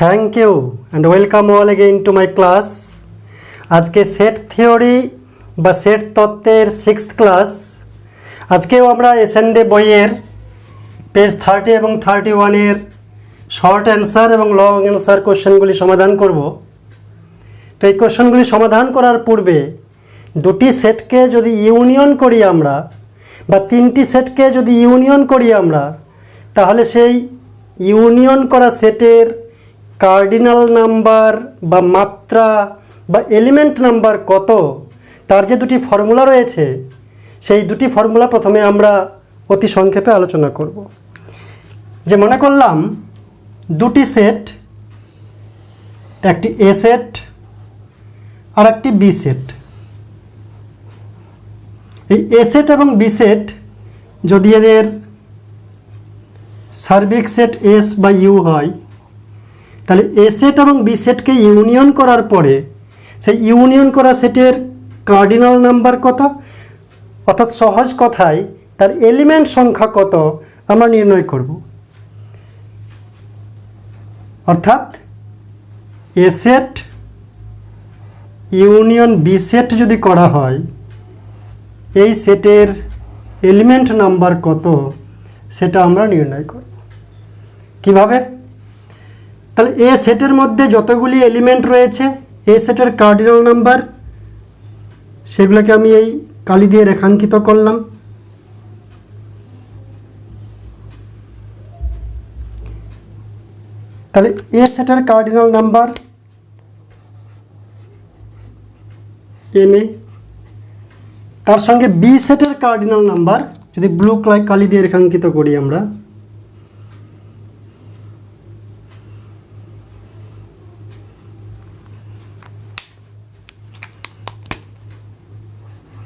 Thank you and welcome all again to my class. আজকে set theory বা set তত্ত্বের 6th class. আজকেও আমরা এসএনডি বইয়ের পেজ 30 এবং 31 এর শর্ট অ্যান্সার এবং লং অ্যান্সার কোশ্চেনগুলি সমাধান করব। তো এই কোশ্চেনগুলি সমাধান করার পূর্বে দুটি সেটকে যদি ইউনিয়ন করি আমরা বা তিনটি সেটকে যদি ইউনিয়ন করি আমরা, তাহলে সেই ইউনিয়ন করা সেটের কার্ডিনাল নাম্বার বা মাত্রা বা এলিমেন্ট নাম্বার কত, তার যে দুটি ফর্মুলা রয়েছে সেই দুটি ফর্মুলা প্রথমে আমরা অতি সংক্ষেপে আলোচনা করব। যে মনে করলাম দুটি সেট, একটি এ সেট আর একটি বি সেট। এই এ সেট এবং বি সেট যদি এদের সার্বিক সেট এস বা ইউ হয়, তাহলে এ সেট এবং বি সেটকে ইউনিয়ন করার পরে সেই ইউনিয়ন করা সেটের কার্ডিনাল নাম্বার কত, অর্থাৎ সহজ কথায় তার এলিমেন্ট সংখ্যা কত আমরা নির্ণয় করব। অর্থাৎ এ সেট ইউনিয়ন বি সেট যদি করা হয়, এই সেটের এলিমেন্ট নাম্বার কত সেটা আমরা নির্ণয় করব। কিভাবে? তাহলে এ সেটের মধ্যে যতগুলি এলিমেন্ট রয়েছে, এ সেটের কার্ডিনাল নাম্বার সেগুলোকে আমি এই কালি দিয়ে রেখাঙ্কিত করলাম। তাহলে এ সেটের কার্ডিনাল নাম্বার এনে, তার সঙ্গে বি সেটের কার্ডিনাল নাম্বার যদি ব্লু কালি দিয়ে রেখাঙ্কিত করি আমরা,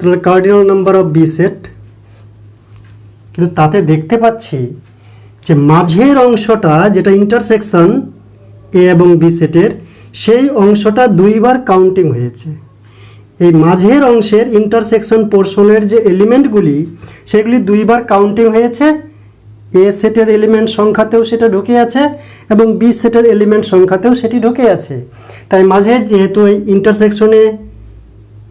তাহলে cardinal number of B set. কিন্তু তাতে দেখতে পাচ্ছি যে মাঝের অংশটা যেটা ইন্টারসেকশন এ এবং বি সেটের, সেই অংশটা দুইবার কাউন্টিং হয়েছে। এই মাঝের অংশের ইন্টারসেকশন পোর্শনের যে এলিমেন্টগুলি সেগুলি দুইবার কাউন্টিং হয়েছে। এ সেটের এলিমেন্ট সংখ্যাতেও সেটা ঢুকে আছে এবং বি সেটের এলিমেন্ট সংখ্যাতেও সেটি ঢুকে আছে। তাই মাঝে যেহেতু এই ইন্টারসেকশনে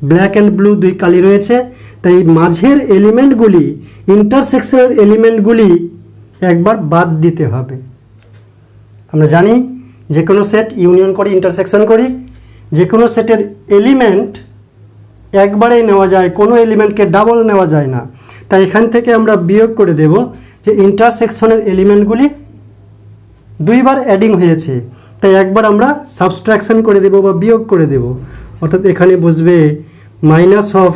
ব্ল্যাক অ্যান্ড ব্লু দুই কালি রয়েছে, তাই মাঝের এলিমেন্টগুলি ইন্টারসেকশনের এলিমেন্টগুলি একবার বাদ দিতে হবে। আমরা জানি যে কোনো সেট ইউনিয়ন করি, ইন্টারসেকশন করি, যে কোনো সেটের এলিমেন্ট একবারেই নেওয়া যায়, কোনো এলিমেন্টকে ডাবল নেওয়া যায় না। তাই এখান থেকে আমরা বিয়োগ করে দেব যে ইন্টারসেকশনের এলিমেন্টগুলি দুইবার অ্যাডিং হয়েছে, তাই একবার আমরা সাবস্ট্রাকশন করে দেব বা বিয়োগ করে দেব। অর্থাৎ এখানে বুঝবে minus of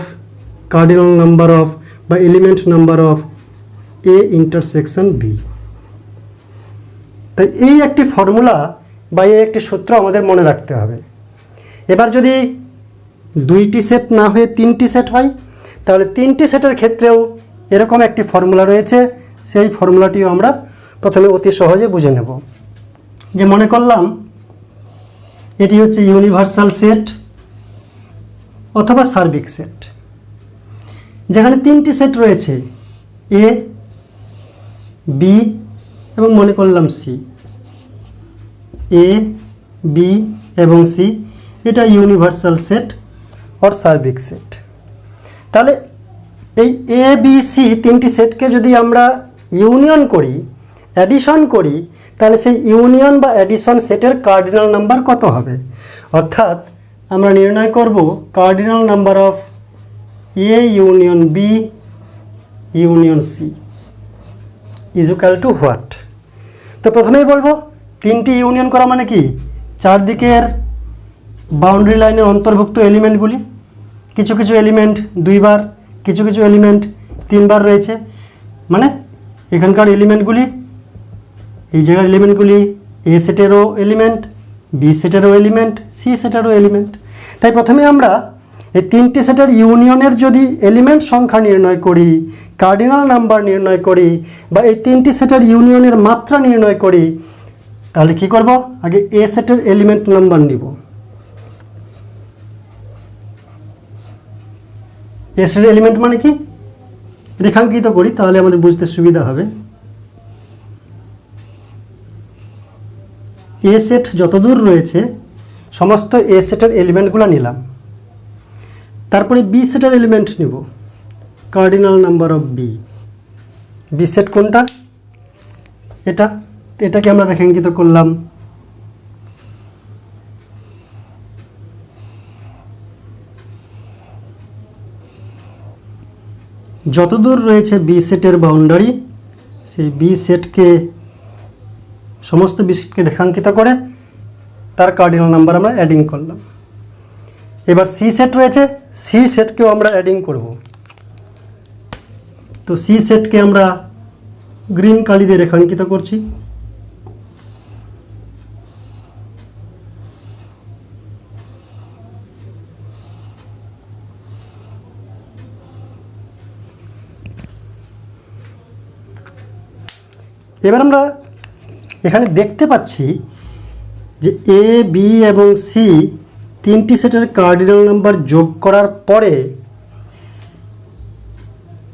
cardinal number of বা element number of A intersection B. তাই এই একটি ফর্মুলা বা এই একটি সূত্র আমাদের মনে রাখতে হবে। এবার যদি দুইটি সেট না হয়ে তিনটি সেট হয়, তাহলে তিনটি সেটের ক্ষেত্রেও এরকম একটি ফর্মুলা রয়েছে। সেই ফর্মুলাটিও আমরা প্রথমে অতি সহজে বুঝে নেব। যে মনে করলাম এটি হচ্ছে ইউনিভার্সাল সেট অথবা সার্বিক সেট, যেখানে তিনটি সেট রয়েছে, এ, বি এবং মনে করলাম সি। এ, বি এবং সি, এটা ইউনিভার্সাল সেট অর সার্বিক সেট। তাহলে এই এ, বি, সি তিনটি সেটকে যদি আমরা ইউনিয়ন করি, অ্যাডিশন করি, তাহলে সেই ইউনিয়ন বা অ্যাডিশন সেটের কার্ডিনাল নাম্বার কত হবে? অর্থাৎ আমরা নির্ণয় করব cardinal number of A union B union C is equal to what. তো প্রথমেই বলবো তিনটি ইউনিয়ন করা মানে কি, চারদিকের বাউন্ডারি লাইনের অন্তর্ভুক্ত এলিমেন্টগুলি, কিছু কিছু এলিমেন্ট দুইবার, কিছু কিছু এলিমেন্ট তিনবার রয়েছে, মানে এখানকার এলিমেন্টগুলি, এই জায়গার এলিমেন্টগুলি এ সেটেরও এলিমেন্ট, বি সেটেরও এলিমেন্ট, সি সেটেরও এলিমেন্ট। তাই প্রথমে আমরা এই তিনটি সেটের ইউনিয়নের যদি এলিমেন্ট সংখ্যা নির্ণয় করি, কার্ডিনাল নাম্বার নির্ণয় করি, বা এই তিনটি সেটের ইউনিয়নের মাত্রা নির্ণয় করি, তাহলে কি করব? আগে এ সেটের এলিমেন্ট নাম্বার নিব। এ সেটের এলিমেন্ট মানে কি, রেখাঙ্কিত করি তাহলে আমাদের বুঝতে সুবিধা হবে। এ সেট যতদূর রয়েছে সমস্ত এ সেটের এলিমেন্টগুলো নিলাম, তারপরে বি সেটের এলিমেন্ট নিব, cardinal number of B. B set কোনটা? এটাকে আমরা রেখাঙ্কিত করলাম। যতদূর রয়েছে বি সেটের বাউন্ডারি, সেই বি সেটকে সমস্ত বি সেটকে রেখাঙ্কিত করে তার কার্ডিনাল নাম্বার আমরা অ্যাডিং করলাম। এবার সি সেট রয়েছে, সি সেটকেও আমরা অ্যাডিং করব। তো সি সেটকে আমরা গ্রিন কালি দিয়ে রেখাঙ্কিত করছি। এবার আমরা এখানে দেখতে পাচ্ছি যে এ, বি এবং সি তিনটি সেটের কার্ডিনাল নাম্বার যোগ করার পরে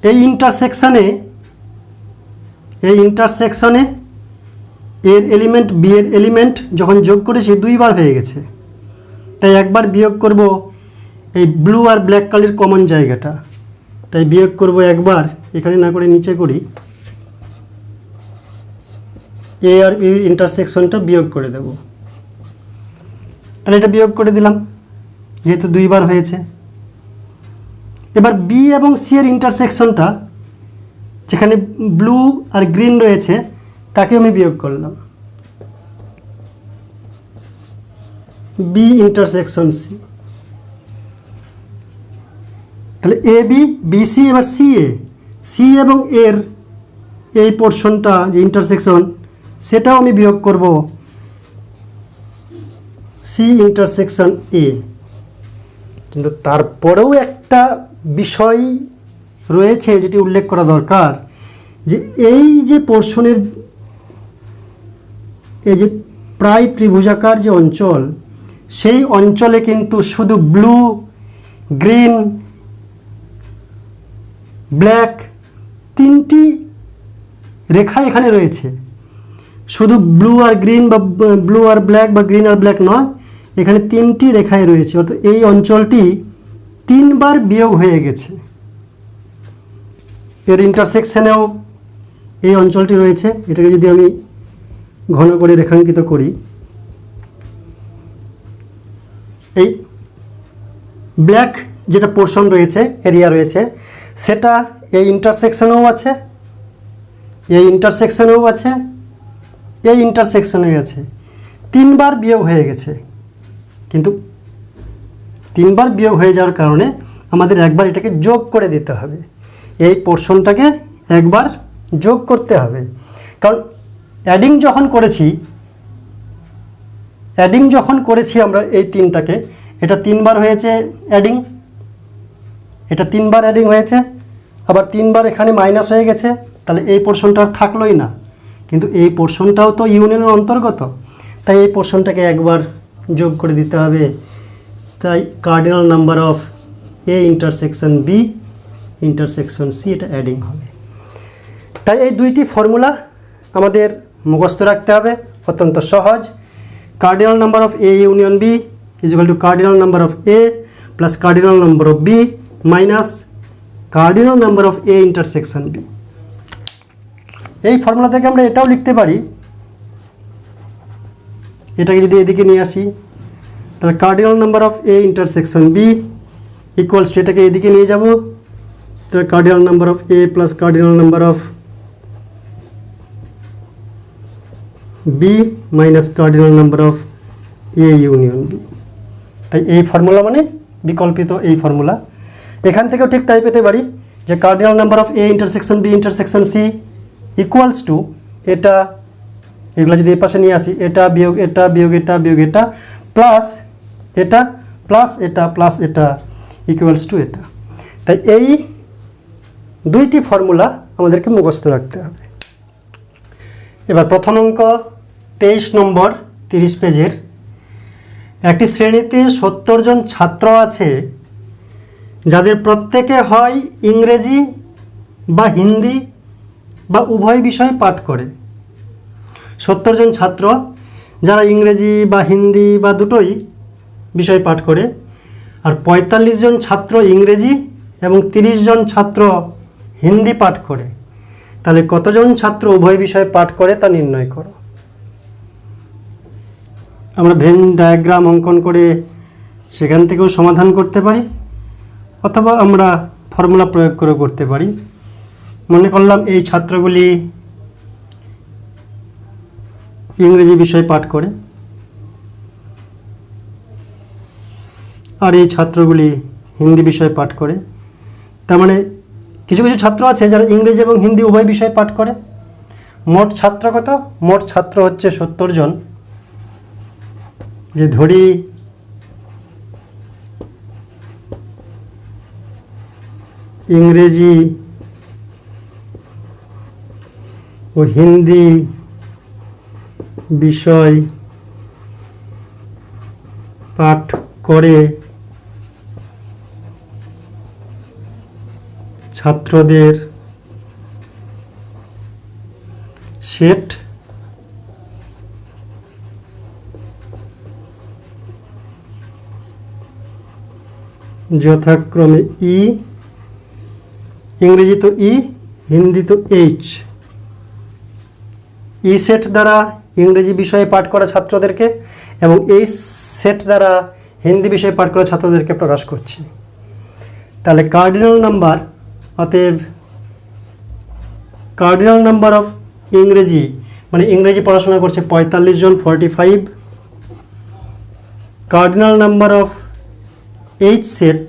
এই ইন্টারসেকশানে এর এলিমেন্ট বি এর এলিমেন্ট যখন যোগ করেছি দুইবার হয়ে গেছে, তাই একবার বিয়োগ করব এই ব্লু আর ব্ল্যাক কালির কমন জায়গাটা, তাই বিয়োগ করব একবার, এখানে না করে নিচে করি, এ আর বি ইন্টারসেকশনটা বিয়োগ করে দেব। তাহলে এটা বিয়োগ করে দিলাম যেহেতু দুইবার হয়েছে। এবার বি এবং সি এর ইন্টারসেকশনটা যেখানে ব্লু আর গ্রিন রয়েছে তাকে আমি বিয়োগ করলাম, বি ইন্টারসেকশন সি। তাহলে এ বি, বি সি, এবার সি এ, সি এবং এর এই পোর্শনটা যে ইন্টারসেকশন সেটাও আমি বিয়োগ করব সি ইন্টারসেকশন এ। কিন্তু তারপরেও একটা বিষয় রয়েছে যেটি উল্লেখ করা দরকার, যে এই যে পোর্শনের এই যে প্রায় ত্রিভুজাকার যে অঞ্চল, সেই অঞ্চলে কিন্তু শুধু ব্লু, গ্রিন, ব্ল্যাক তিনটি রেখা এখানে রয়েছে। শুধু ব্লু আর গ্রিন বা ব্লু আর ব্ল্যাক বা গ্রিন আর ব্ল্যাক নয়, এখানে তিনটি রেখায় রয়েছে, অর্থাৎ এই অঞ্চলটি তিনবার বিয়োগ হয়ে গেছে। এর ইন্টারসেকশনেও এই অঞ্চলটি রয়েছে, এটাকে যদি আমি ঘন করে রেখাঙ্কিত করি, এই ব্ল্যাক যেটা পোর্শন রয়েছে, এরিয়া রয়েছে, সেটা এই ইন্টারসেকশনেও আছে, এই ইন্টারসেকশনেও আছে, এই ইন্টারসেকশনেও আছে। তিনবার বিয়োগ হয়ে গেছে, কিন্তু তিনবার বিয়োগ হয়ে যাওয়ার কারণে আমাদের একবার এটাকে যোগ করে দিতে হবে, এই পোর্শনটাকে একবার যোগ করতে হবে। কারণ অ্যাডিং যখন করেছি আমরা এই তিনটাকে, এটা তিনবার হয়েছে অ্যাডিং, এটা তিনবার অ্যাডিং হয়েছে, আবার তিনবার এখানে মাইনাস হয়ে গেছে, তাহলে এই পোর্শনটা আর থাকলোই না। কিন্তু এই পোর্শনটাও তো ইউনিয়নের অন্তর্গত, তাই এই পোর্শনটাকে একবার যোগ করে দিতে হবে। তাই cardinal number of A intersection B intersection C এটা অ্যাডিং হবে। তাই এই দুইটি ফর্মুলা আমাদের মুখস্থ রাখতে হবে, অত্যন্ত সহজ। Cardinal number of A union B is equal to cardinal number of A plus cardinal number of B minus cardinal number of A intersection B. এই ফর্মুলা থেকে আমরা এটাও লিখতে পারি, এটাকে যদি এদিকে নিয়ে আসি, তাহলে cardinal number of A intersection B equals to, এটাকে এদিকে নিয়ে যাব, তাহলে cardinal number of A plus cardinal number of B minus cardinal number of A union B. তাই এই ফর্মুলা মানে বিকল্পিত এই ফর্মুলা। এখান থেকেও ঠিক তাই পেতে পারি যে cardinal number of A intersection B intersection C equals to, এটা এগুলো যদি এই পাশে নিয়ে আসি, এটা বিয়োগ এটা বিয়োগ এটা বিয়োগ এটা প্লাস এটা প্লাস এটা প্লাস এটা ইকুয়ালস টু এটা। তাই এই দুইটি ফর্মুলা আমাদেরকে মুখস্থ রাখতে হবে। এবার প্রথম অঙ্ক 23 নম্বর 30 পেজের। একটি শ্রেণীতে 70 জন ছাত্র আছে যাদের প্রত্যেকে হয় ইংরেজি বা হিন্দি বা উভয় বিষয় পাঠ করে। 70 জন ছাত্র যারা ইংরেজি বা হিন্দি বা দুটোই বিষয় পাঠ করে, আর ৪৫ জন ছাত্র ইংরেজি এবং ৩০ জন ছাত্র হিন্দি পাঠ করে, তাহলে কতজন ছাত্র উভয় বিষয় পাঠ করে তা নির্ণয় করো। আমরা ভেন ডায়াগ্রাম অঙ্কন করে সেখান থেকেও সমাধান করতে পারি, অথবা আমরা ফর্মুলা প্রয়োগ করে করতে পারি। মনে করলাম এই ছাত্রগুলি ইংরেজি বিষয় পাঠ করে আর এই ছাত্রগুলি হিন্দি বিষয় পাঠ করে। তার মানে কিছু কিছু ছাত্র আছে যারা ইংরেজি এবং হিন্দি উভয় বিষয় পাঠ করে। মোট ছাত্র কত? মোট ছাত্র হচ্ছে ৭০ জন। যে ধরি ইংরেজি ও হিন্দি বিষয় পাঠ করে ছাত্রদের সেট যথাক্রমে ই, ইংরেজি তো ই, হিন্দি তো এইচ। ই সেট দ্বারা ইংরেজি বিষয়ে পাঠ করা ছাত্রদেরকে এবং এই সেট দ্বারা হিন্দি বিষয়ে পাঠ করা ছাত্রদেরকে প্রকাশ করছি। তাহলে কার্ডিনাল নাম্বার, অতএব কার্ডিনাল নাম্বার অফ ইংরেজি, মানে ইংরেজি পড়াশোনা করছে ৪৫ জন, 45। Cardinal number of H set,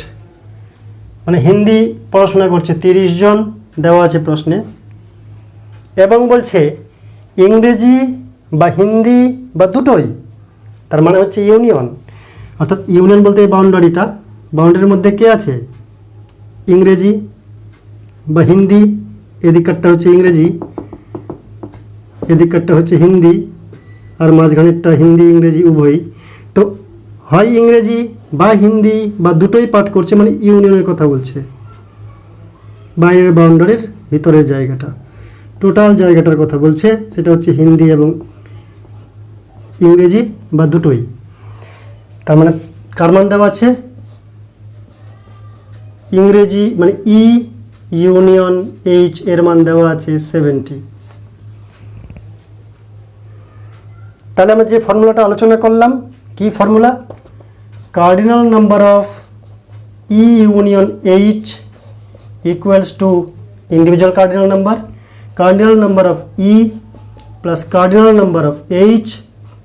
মানে হিন্দি পড়াশোনা করছে ৩০ জন, দেওয়া আছে প্রশ্নে। এবং বলছে ইংরেজি বা হিন্দি বা দুটোই, তার মানে হচ্ছে ইউনিয়ন। অর্থাৎ ইউনিয়ন বলতে এই বাউন্ডারিটা, বাউন্ডারির মধ্যে কে আছে? ইংরেজি বা হিন্দি, এদিকটা হচ্ছে ইংরেজি, এদিকটা হচ্ছে হিন্দি, আর মাঝখানেরটা হিন্দি ইংরেজি উভয়ই। তো হয় ইংরেজি বা হিন্দি বা দুটোই পাঠ করছে, মানে ইউনিয়নের কথা বলছে। বাইরের বাউন্ডারির ভিতরের জায়গাটা, টোটাল জায়গাটার কথা বলছে, সেটা হচ্ছে হিন্দি এবং ইংরেজি বা দুটোই। তার মানে কার মান দেওয়া আছে? ইংরেজি মানে ই ইউনিয়ন এইচ এর মান দেওয়া আছে 70। তাহলে আমরা যে ফর্মুলাটা আলোচনা করলাম, কি formula? Cardinal number of E union H equals two individual cardinal number, cardinal number of E plus cardinal number of H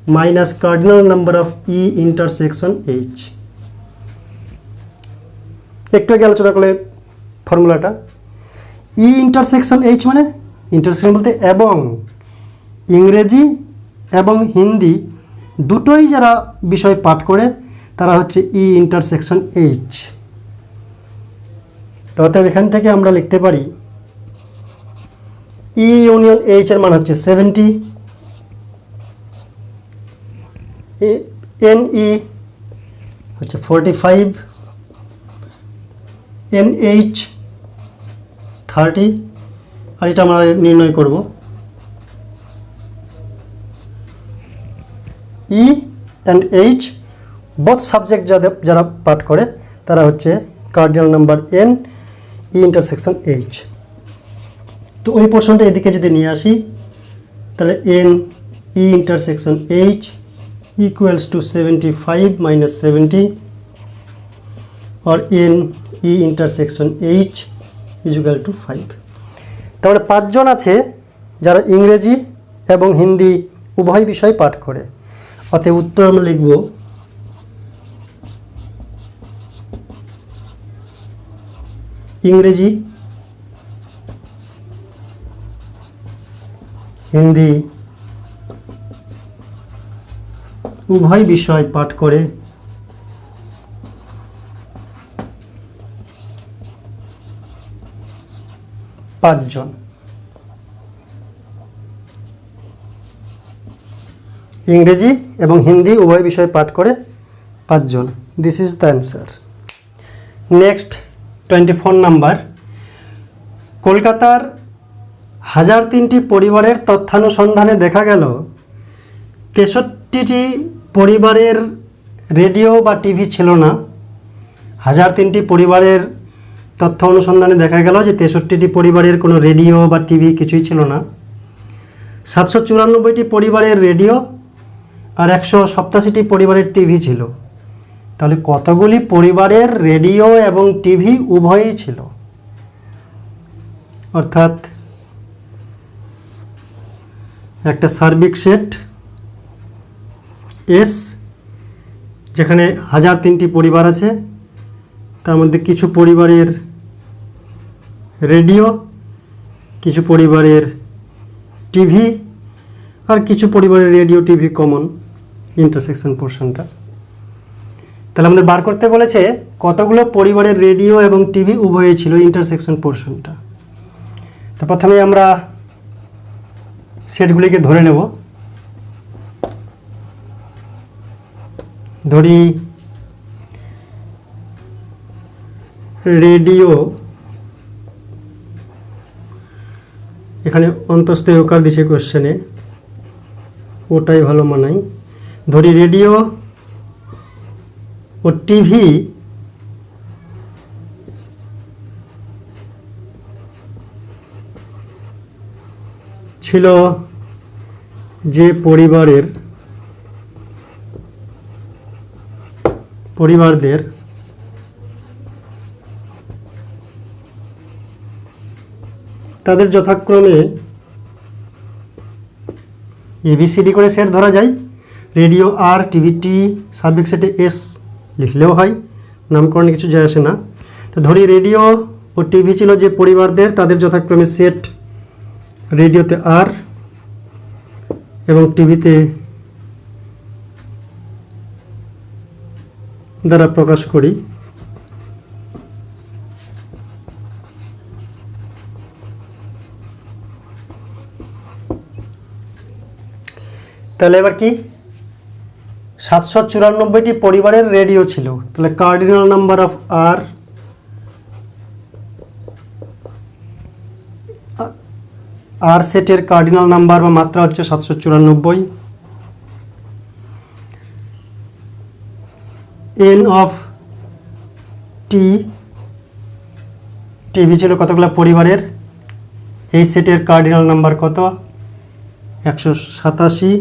minus cardinal number of E intersection H। একটু আগে আলোচনা করলে ফর্মুলাটা, E intersection H মানে intersection বলতে এবং ইংরেজি এবং হিন্দি দুটোই যারা বিষয় পাঠ করে তারা হচ্ছে E intersection H। তো অতএব এখান থেকে আমরা লিখতে পারি ই ইউনিয়ন এইচ এর মান হচ্ছে 70, এন ই হচ্ছে 45, এন এইচ 30, আর এটা আমরা নির্ণয় করব E and H both subject যারা পাঠ করে তারা হচ্ছে cardinal number N, E intersection H. তো ওই পোর্শনটা এদিকে যদি নিয়ে আসি, তাহলে N E intersection H equals to 75 minus 70, और N E intersection H equal to 5। তাহলে 5 জন আছে যারা ইংরেজি এবং হিন্দি উভয় বিষয় পাঠ করে। অতএব উত্তর আমরা লিখব ইংরেজি, হিন্দি উভয় বিষয় পাঠ করে 5 জন। ইংরেজি এবং হিন্দি উভয় বিষয় পাঠ করে 5 জন। This is the answer. Next 24 number, কলকাতার 1003টি পরিবারের তথ্যানুসন্ধানে দেখা গেল 63টি পরিবারের রেডিও বা টিভি ছিল না। 1003টি পরিবারের তথ্য অনুসন্ধানে দেখা গেল যে 63টি পরিবারের কোনো রেডিও বা টিভি কিছুই ছিল না। 794টি পরিবারের রেডিও আর 187টি পরিবারের টিভি ছিল। তাহলে কতগুলি পরিবারের রেডিও এবং টিভি উভয়ই ছিল? অর্থাৎ একটা সার্বিক সেট এস, যেখানে 1003টি পরিবার আছে, তার মধ্যে কিছু পরিবারের রেডিও, কিছু পরিবারের টিভি আর কিছু পরিবারের রেডিও টিভি কমন, ইন্টারসেকশন পোর্শনটা। তাহলে আমাদের বার করতে বলেছে কতগুলো পরিবারের রেডিও এবং টিভি উভয়ই ছিল, ইন্টারসেকশন পোর্শনটা। তো প্রথমে আমরা সেটগুলিকে ধরে নেব। ধরি রেডিও, এখানে অন্তস্থ ওকার দিছে কোশ্চেনে, ওটাই ভালো মানাই। ধরি রেডিও ও টিভি ছিল যে পরিবারদের তাদের যথাক্রমে ABCD করে সেট ধরা যায়। রেডিও আর, টিভি টি, সার্বিক সেটে এস লিখলেও হয়, নামকরণে কিছু যায় আসে না। তো ধরি রেডিও ও টিভি ছিল যে পরিবারদের তাদের যথাক্রমে সেট রেডিওতে আর এবং টিভিতে দ্বারা প্রকাশ করি। তাহলে এবার কি, 794টি পরিবারের রেডিও ছিল। তাহলে কার্ডিনাল নাম্বার অফ আর সেটের কার্ডিনাল নাম্বার বা মাত্রা হচ্ছে 794। এন অফ টিভি ছিল কতগুলো পরিবারের, এই সেটের কার্ডিনাল নাম্বার কত, 187।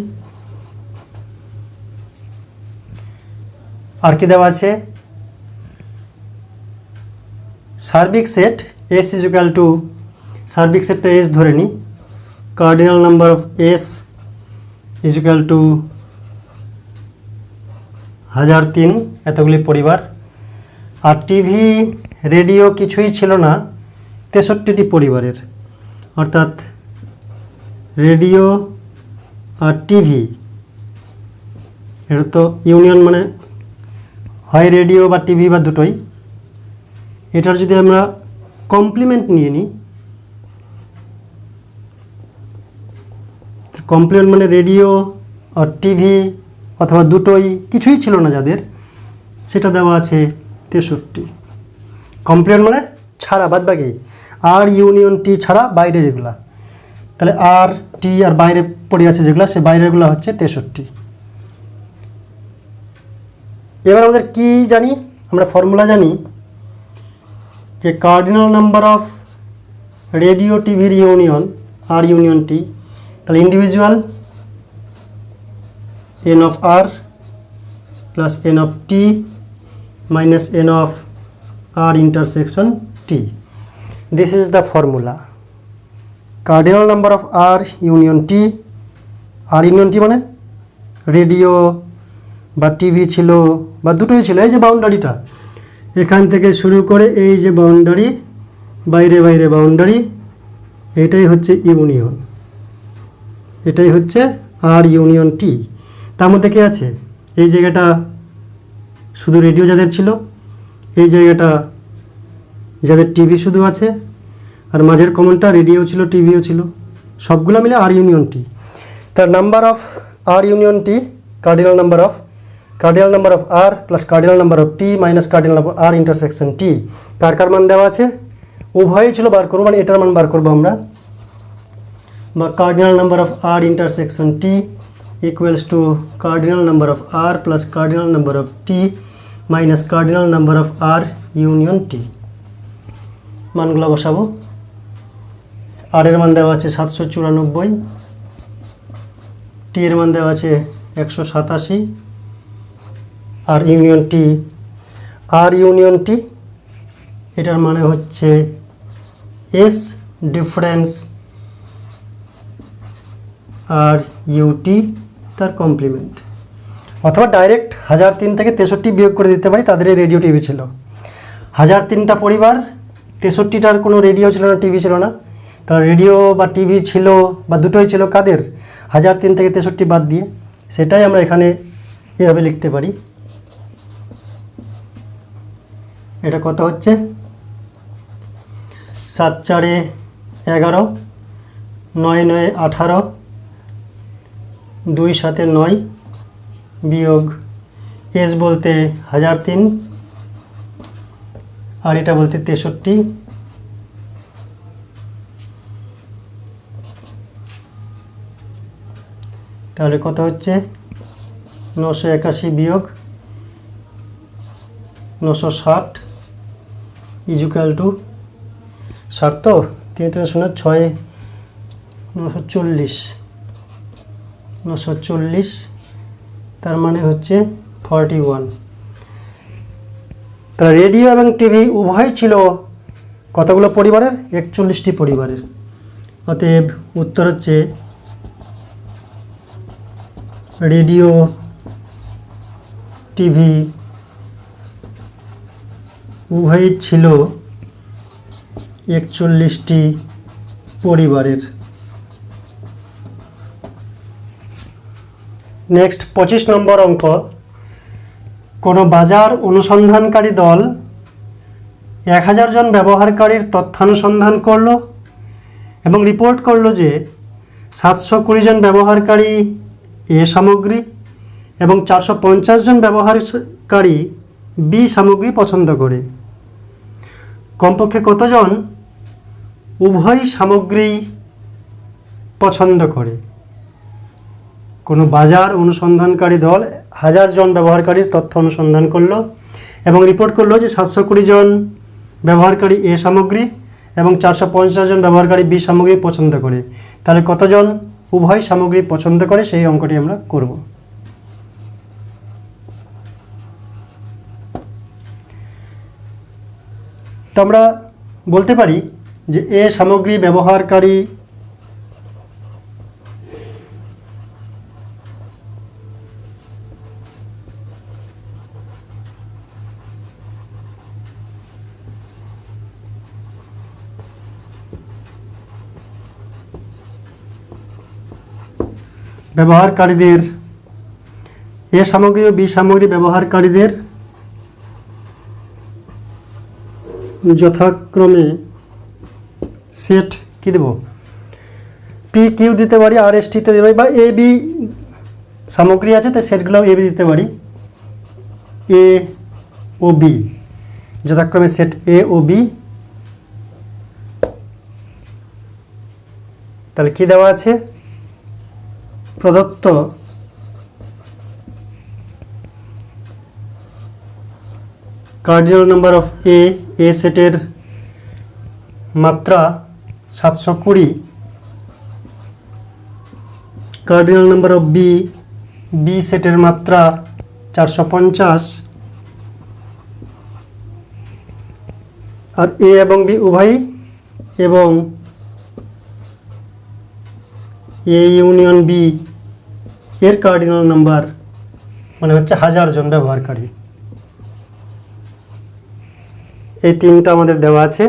আর কি দেওয়া আছে, সার্বিক set S is equal two, সার্বিক সেটটা এস ধরে নিই, cardinal number of S is equal two 1003, এতগুলি পরিবার। আর টিভি রেডিও কিছুই ছিল না 63টি পরিবারের, অর্থাৎ রেডিও আর টিভি, এটা তো ইউনিয়ন, মানে হয় রেডিও বা টিভি বা দুটোই। এটার যদি আমরা কমপ্লিমেন্ট নিয়ে নিই, কমপ্লিমেন্ট মানে রেডিও আর টিভি অথবা দুটোই কিছুই ছিল না যাদের, সেটা দেওয়া আছে 63। কমপ্লিমেন্ট মানে ছাড়া, বাদ বাকি আর ইউনিয়ন টি ছাড়া বাইরে যেগুলা, তাহলে আর টি আর বাইরে পড়ে আছে যেগুলো, সে বাইরেগুলো হচ্ছে 63। এবার আমাদের কি জানি, আমরা ফর্মুলা জানি যে কার্ডিনাল নাম্বার অফ রেডিও টিভির ইউনিয়ন আর ইউনিয়ন টি, তাহলে individual N of R plus N of T minus N of R intersection T. This is the formula. Cardinal number of R union T, R union T মানে radio বা TV ছিল বা দুটোই ছিল, এই যে বাউন্ডারিটা এখান থেকে শুরু করে এই যে বাউন্ডারি, বাইরে বাইরে বাউন্ডারি, এটাই হচ্ছে ইউনিয়ন, এটাই হচ্ছে আর ইউনিয়ন টি। তার মধ্যে কে আছে, এই জায়গাটা শুধু রেডিও যাদের ছিল, এই জায়গাটা যাদের টিভি শুধু আছে, আর মাঝের কমনটা রেডিও ছিল টিভিও ছিল, সবগুলো মিলে আর ইউনিয়ন টি। তার number of R union T, cardinal number of R plus cardinal number of T minus cardinal number R intersection T. কার কার মান দেওয়া আছে, উভয়ই ছিল বার করবো, মানে এটার মান বার করবো আমরা, বা cardinal number of R intersection T equals to cardinal number of R plus cardinal number of T minus cardinal number of R union T. মানগুলো বসাবো। আর এর মান দেওয়া আছে 794, টি এর মান দেওয়া আছে 187, আর ইউনিয়ন টি, আর ইউনিয়ন টি এটার মানে হচ্ছে এস ডিফারেন্স আর ইউটি তার কমপ্লিমেন্ট, অথবা ডাইরেক্ট 1003 থেকে 63 বিয়োগ করে দিতে পারি। তাদের এই রেডিও টিভি ছিল 1003টা পরিবার, 63টার কোনো রেডিও ছিল না, টিভি ছিল না। তারা রেডিও বা টিভি ছিল বা দুটোই ছিল কাদের? 1003 থেকে 63 বাদ দিয়ে। সেটাই আমরা এখানে এভাবে লিখতে পারি। এটা কত হচ্ছে? 7 4 11, 9 9 18, 2 7 9 বিয়োগ এস বলতে 1003 আর এটা বলতে 63, তাহলে কত হচ্ছে? 981 বিয়োগ 960 ইজুকাল টু 60, তো 3 3 0 6 940, 940 তার মানে হচ্ছে 41। তাহলে রেডিও এবং টিভি উভয় ছিল কতগুলো পরিবারের? 41টি পরিবারের। অতএব উত্তর হচ্ছে রেডিও টিভি উভয়ই ছিল 41টি পরিবারের। নেক্সট 25 নম্বর অঙ্ক। কোনো বাজার অনুসন্ধানকারী দল 1000 জন ব্যবহারকারীর তথ্যানুসন্ধান করলো এবং রিপোর্ট করলো যে 720 জন ব্যবহারকারী এ সামগ্রী এবং 450 জন ব্যবহারকারী বি সামগ্রী পছন্দ করে। কমপক্ষে কতজন উভয় সামগ্রী পছন্দ করে? কোনো বাজার অনুসন্ধানকারী দল 1000 জন ব্যবহারকারীর তথ্য অনুসন্ধান করলো এবং রিপোর্ট করলো যে 720 জন ব্যবহারকারী এ সামগ্রী এবং 450 জন ব্যবহারকারী বি সামগ্রী পছন্দ করে। তাহলে কতজন উভয় সামগ্রী পছন্দ করে সেই অঙ্কটি আমরা করব। তো আমরা বলতে পারি যে এ সামগ্রী ব্যবহারকারী ব্যবহারকারীদের এ সামগ্রী ও বি সামগ্রী ব্যবহারকারীদের যথাক্রমে সেট কি দেব? পি কিউ দিতে পারি, আর এস টিতে দিতে পারি, বা এ বি সামগ্রী আছে তো সেটগুলোও এ বি দিতে পারি। এ ও বি যথাক্রমে সেট এ ও বি। তাহলে কি দেওয়া আছে? প্রদত্ত কার্ডিনাল নাম্বার অফ এ সেটের মাত্রা 720, কার্ডিনাল নাম্বার অফ বি সেটের মাত্রা 450, আর এ এবং বি উভয়ই এবং এ ইউনিয়ন বি এর কার্ডিনাল নাম্বার মানে হচ্ছে 1000 জন ব্যবহারকারী। এই তিনটা আমাদের দেওয়া আছে।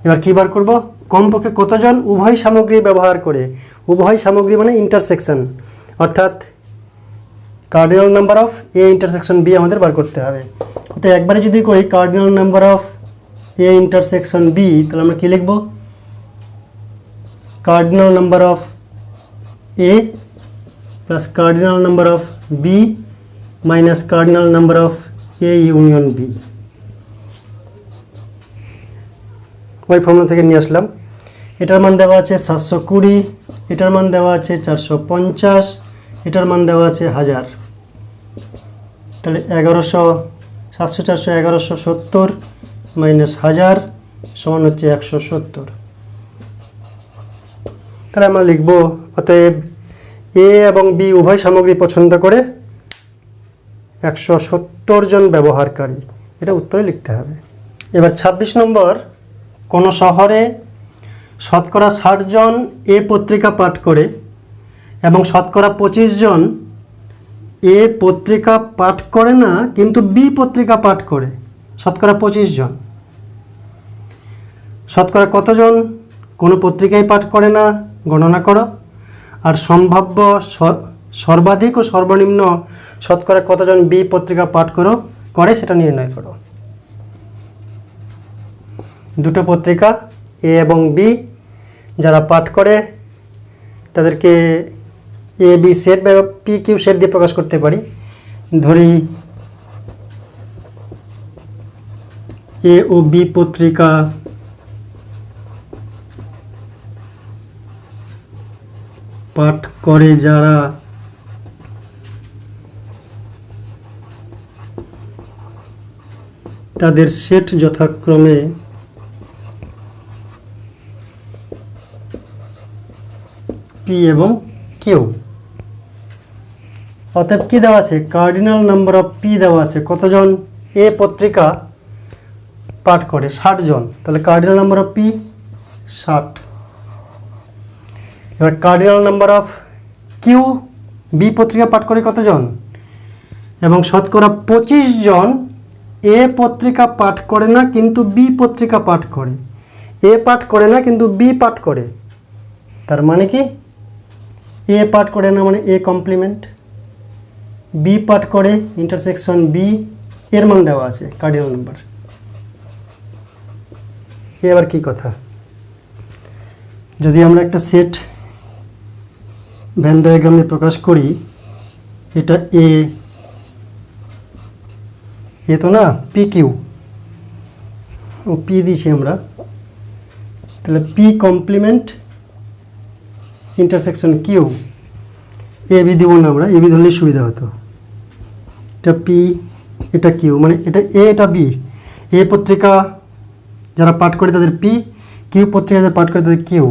এবার কী বার করব? কমপক্ষে কতজন উভয় সামগ্রী ব্যবহার করে। উভয় সামগ্রী মানে ইন্টারসেকশন, অর্থাৎ cardinal number of A intersection B আমাদের বার করতে হবে। তো একবারে যদি করি cardinal number of A intersection B, তাহলে আমরা কী লিখব? Cardinal number of A plus cardinal number of B minus cardinal number of A union B. ওই ফর্মুলা থেকে নিয়ে আসলাম। এটার মান দেওয়া আছে 720, এটার মান দেওয়া আছে 450, এটার মান দেওয়া আছে 1000, তাহলে 1100, 700 400 1170 মাইনাস 1000 সমান হচ্ছে 170। তাহলে আমরা লিখব অতএব এ এবং বি উভয় সামগ্রী পছন্দ করে 170 জন ব্যবহারকারী, এটা উত্তরে লিখতে হবে। এবার 26 নম্বর, কোনো শহরে শতকরা 60 জন এ পত্রিকা পাঠ করে এবং শতকরা 25 জন এ পত্রিকা পাঠ করে না কিন্তু বি পত্রিকা পাঠ করে, শতকরা 25 জন। শতকরা কতজন কোনো পত্রিকাই পাঠ করে না গণনা করো, আর সম্ভাব্য সর্বাধিক ও সর্বনিম্ন শতকরা কতজন বি পত্রিকা পাঠ করে সেটা নির্ণয় করো। দুটো পত্রিকা এ এবং বি, যারা পাঠ করে তাদেরকে এ বি সেট বা পি কিউ সেট দিয়ে প্রকাশ করতে পারি। ধরি এ ও বি পত্রিকা পাঠ করে যারা তাদের সেট যথাক্রমে পি এবং কিউ। অতএব কি দেওয়া আছে, কার্ডিনাল নাম্বার অফ পি দেওয়া আছে, কতজন এ পত্রিকা পাঠ করে 60 জন, তাহলে কার্ডিনাল নাম্বার অফ পি 60। এবার cardinal number of Q, B পত্রিকা পাঠ করে কতজন, এবং শতকরা 25 জন এ পত্রিকা পাঠ করে না কিন্তু বি পত্রিকা পাঠ করে। এ পাঠ করে না কিন্তু বি পাঠ করে, তার মানে কি এ পাঠ করে না মানে এ কমপ্লিমেন্ট, বি পাঠ করে ইন্টারসেকশন বি, এর মান দেওয়া আছে কার্ডিনাল নাম্বার। এবার কি কথা, যদি আমরা একটা সেট ভেন ডায়াগ্রাম দিয়ে প্রকাশ করি, এটা এ তো না পি কিউ, ও পি দিয়েছি আমরা, তাহলে P complement intersection Q, A B দিব না আমরা, এ বি ধরলেই সুবিধা হতো। এটা পি, এটা কিউ, মানে এটা এ এটা বি। এ পত্রিকা যারা পাঠ করে তাদের পি, কিউ পত্রিকা যারা পাঠ করে তাদের কিউ।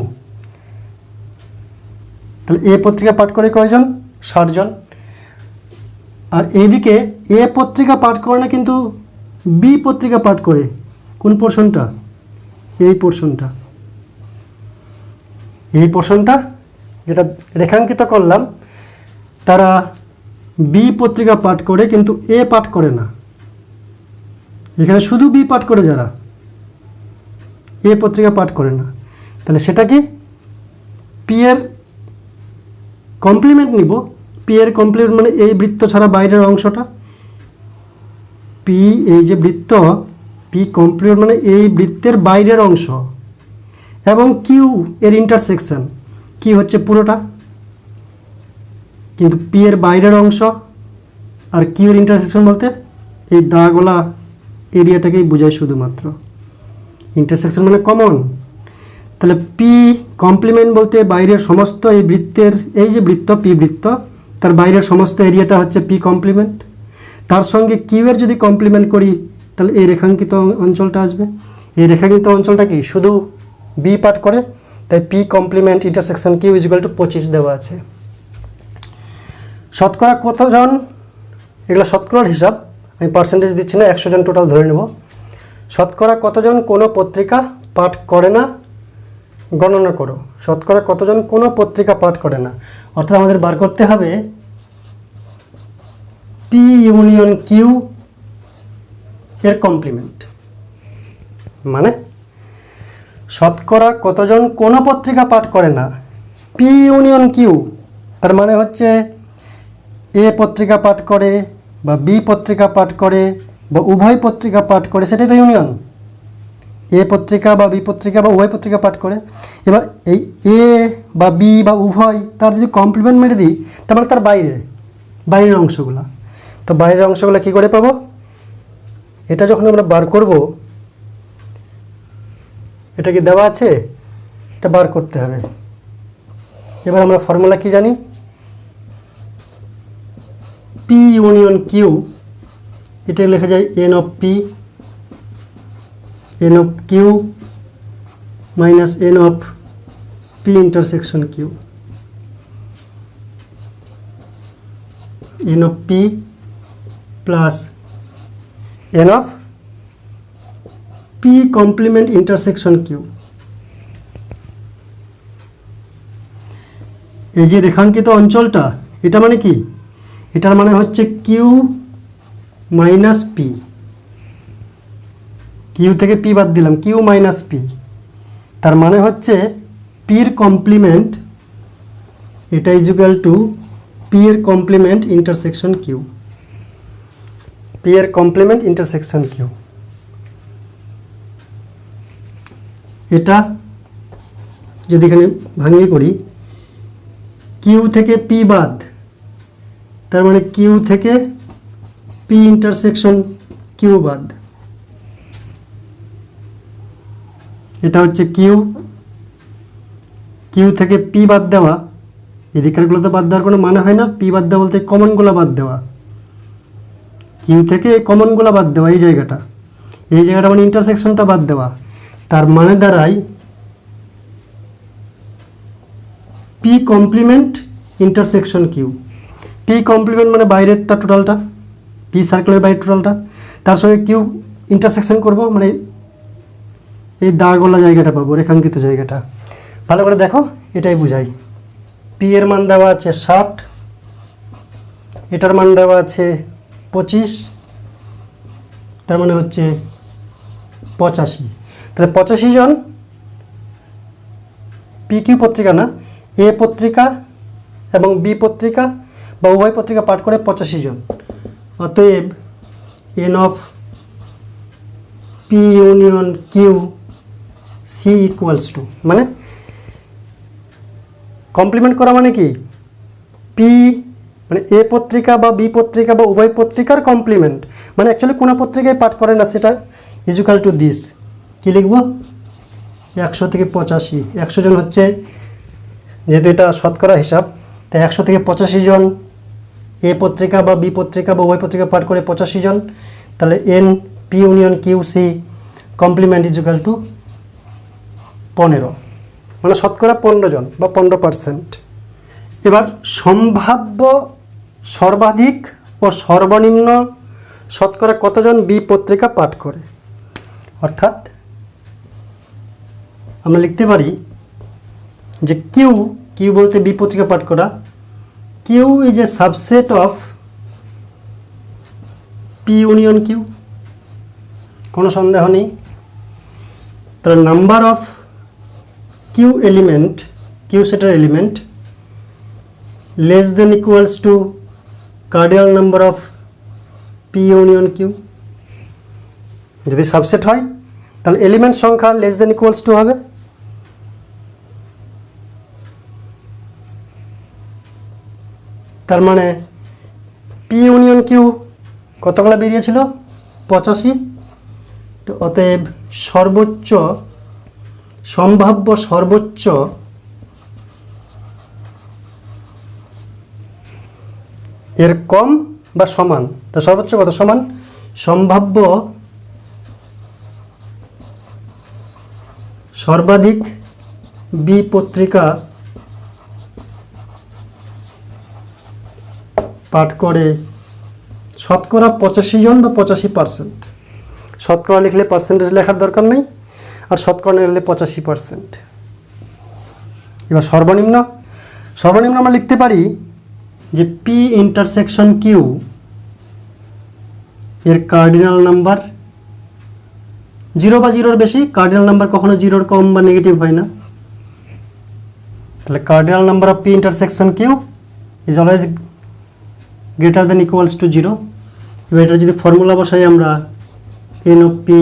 তাহলে এ পত্রিকা পাঠ করে কয়জন, 60 জন। আর এইদিকে এ পত্রিকা পাঠ করে না কিন্তু বি পত্রিকা পাঠ করে, কোন পোর্শনটা, এই পোর্শনটা, এই পোর্শনটা যেটা রেখাঙ্কিত করলাম, তারা বি পত্রিকা পাঠ করে কিন্তু এ পাঠ করে না। এখানে শুধু বি পাঠ করে, যারা এ পত্রিকা পাঠ করে না, তাহলে সেটা কি পি এর কমপ্লিমেন্ট নিব। পি এর কমপ্লিমেন্ট মানে এই বৃত্ত ছাড়া বাইরের অংশটা, পি এই যে বৃত্ত, পি কমপ্লিমেন্ট মানে এই বৃত্তের বাইরের অংশ, এবং কিউ এর ইন্টারসেকশন, কি হচ্ছে পুরোটা, কিন্তু পি এর বাইরের অংশ আর কিউ এর ইন্টারসেকশন বলতে এই দাগওয়ালা এরিয়াটাকেই বোঝায় শুধুমাত্র। ইন্টারসেকশন মানে কমন, তাহলে পি কমপ্লিমেন্ট বলতে বাইরের সমস্ত এই বৃত্তের, এই যে বৃত্ত পি বৃত্ত, তার বাইরের সমস্ত এরিয়াটা হচ্ছে পি কমপ্লিমেন্ট। তার সঙ্গে কিউ এর যদি কমপ্লিমেন্ট করি তাহলে এই রেখাঙ্কিত অঞ্চলটা আসবে। এই রেখাঙ্কিত অঞ্চলটা কি শুধু বি পাঠ করে, তাই P complement intersection Q is equal to 25 দেওয়া আছে। শতকরা কতজন, এগুলো শতকরার হিসাব, আমি পার্সেন্টেজ দিচ্ছি না, 100 জন টোটাল ধরে নেব। শতকরা কতজন কোনো পত্রিকা পাঠ করে না গণনা করো। শতকরা কতজন কোনো পত্রিকা পাঠ করে না, অর্থাৎ আমাদের বার করতে হবে পি ইউনিয়ন কিউ এর কমপ্লিমেন্ট। মানে শতকরা কতজন কোনো পত্রিকা পাঠ করে না, পি ইউনিয়ন কিউ, তার মানে হচ্ছে এ পত্রিকা পাঠ করে বা বি পত্রিকা পাঠ করে বা উভয় পত্রিকা পাঠ করে, সেটাই তো ইউনিয়ন। এ পত্রিকা বা বি পত্রিকা বা উভয় পত্রিকা পাঠ করে। এবার এই এ বা বি বা উভয় তার যদি কমপ্লিমেন্ট মেরে দিই, তার মানে তার বাইরের অংশগুলো, তো বাইরের অংশগুলো কী করে পাবো, এটা যখন আমরা বার করব, এটা কি দেওয়া আছে, এটা বার করতে হবে। এবার আমরা ফর্মুলা কি জানি, পি ইউনিয়ন কিউ, এটা লেখা যায় n of P n of Q minus N of P intersection Q, n of P plus N of P complement intersection Q. এই যে রেখাঙ্কিত অঞ্চলটা, এটা মানে কি? এটার মানে হচ্ছে কিউ মাইনাস পি, কিউ থেকে পি বাদ দিলাম, কিউ মাইনাস পি, তার মানে হচ্ছে পির কমপ্লিমেন্ট, এটা ইজুকাল টু পি এর কমপ্লিমেন্ট ইন্টারসেকশন কিউ, পি এর কমপ্লিমেন্ট ইন্টারসেকশন কিউ। এটা যদি এখানে ভাঙিয়ে করি, কিউ থেকে পি বাদ, তার মানে কিউ থেকে পি ইন্টারসেকশন কিউ বাদ, এটা হচ্ছে কিউ, কিউ থেকে পি বাদ দেওয়া, এদিকেরগুলো তো বাদ দেওয়ার কোনো মানে হয় না, পি বাদ দেওয়া বলতে কমনগুলো বাদ দেওয়া, কিউ থেকে কমনগুলো বাদ দেওয়া, এই জায়গাটা মানে ইন্টারসেকশনটা বাদ দেওয়া, তার মানে দাঁড়ায় P complement intersection Q. P complement মানে বাইরেরটা টোটালটা, পি সার্কেলের বাইরের টোটালটা, তার সঙ্গে কিউ ইন্টারসেকশন করব, মানে এই দাগওয়ালা জায়গাটা পাবো, রেখাঙ্কিত জায়গাটা। ভালো করে দেখো, এটাই বুঝাই। পি এর মান দেওয়া আছে 60, এটার মান দেওয়া আছে 25, তার মানে হচ্ছে 85। তাহলে 85 জন পি কিউ পত্রিকা না, এ পত্রিকা এবং বি পত্রিকা বা উভয় পত্রিকা পাঠ করে 85 জন। অতএব n of P union Q C equals to, মানে কমপ্লিমেন্ট করা মানে কি? পি মানে এ পত্রিকা বা বি পত্রিকা বা উভয় পত্রিকার কমপ্লিমেন্ট, মানে অ্যাকচুয়ালি কোনো পত্রিকায় পাঠ করে না, সেটা ইজুকাল টু দিস। কী লিখব? 100 থেকে 85, 100 জন হচ্ছে, যেহেতু এটা শতকরা হিসাব, তাই 100 থেকে 85 জন এ পত্রিকা বা বি পত্রিকা বা উভয় পত্রিকা পাঠ করে 85 জন, তাহলে n P union Q C complement is equal to 15, মানে শতকরা 15 জন বা 15%। এবার সম্ভাব্য সর্বাধিক ও সর্বনিম্ন শতকরা কতজন বি পত্রিকা পাঠ করে, অর্থাৎ আমরা লিখতে পারি যে কিউ, কিউ বলতে বি পত্রিকা পাঠ করা, Q is a subset of P union Q, কোনো সন্দেহ নেই। তাহলে number of Q element, Q সেটের element less than equals to cardinal number of P union Q. যদি সাবসেট হয় তাহলে এলিমেন্ট সংখ্যা লেস দেন ইকুয়ালস টু হবে। তার মানে পি ইউনিয়ন কিউ কতগুলো বেরিয়েছিল? 85। তো অতএব সর্বোচ্চ সম্ভাব্য সর্বোচ্চ এর কম বা সমান, তা সর্বোচ্চ কত? সমান সম্ভাব্য সর্বাধিক বি পত্রিকা পাঠ করে শতকরা 85 জন বা 85%। শতকরা লিখলে পার্সেন্টেজ লেখার দরকার নেই, আর শতকরা লিখলে 85%। এবার সর্বনিম্ন, সর্বনিম্ন আমরা লিখতে পারি যে পি ইন্টারসেকশন কিউ এর কার্ডিনাল নাম্বার 0 বা 0-র বেশি, কার্ডিনাল নাম্বার কখনো 0-র কম বা নেগেটিভ হয় না। তাহলে cardinal number of P intersection Q is always greater than equals to 0। এবার এটা যদি ফর্মুলা বসাই আমরা, n of P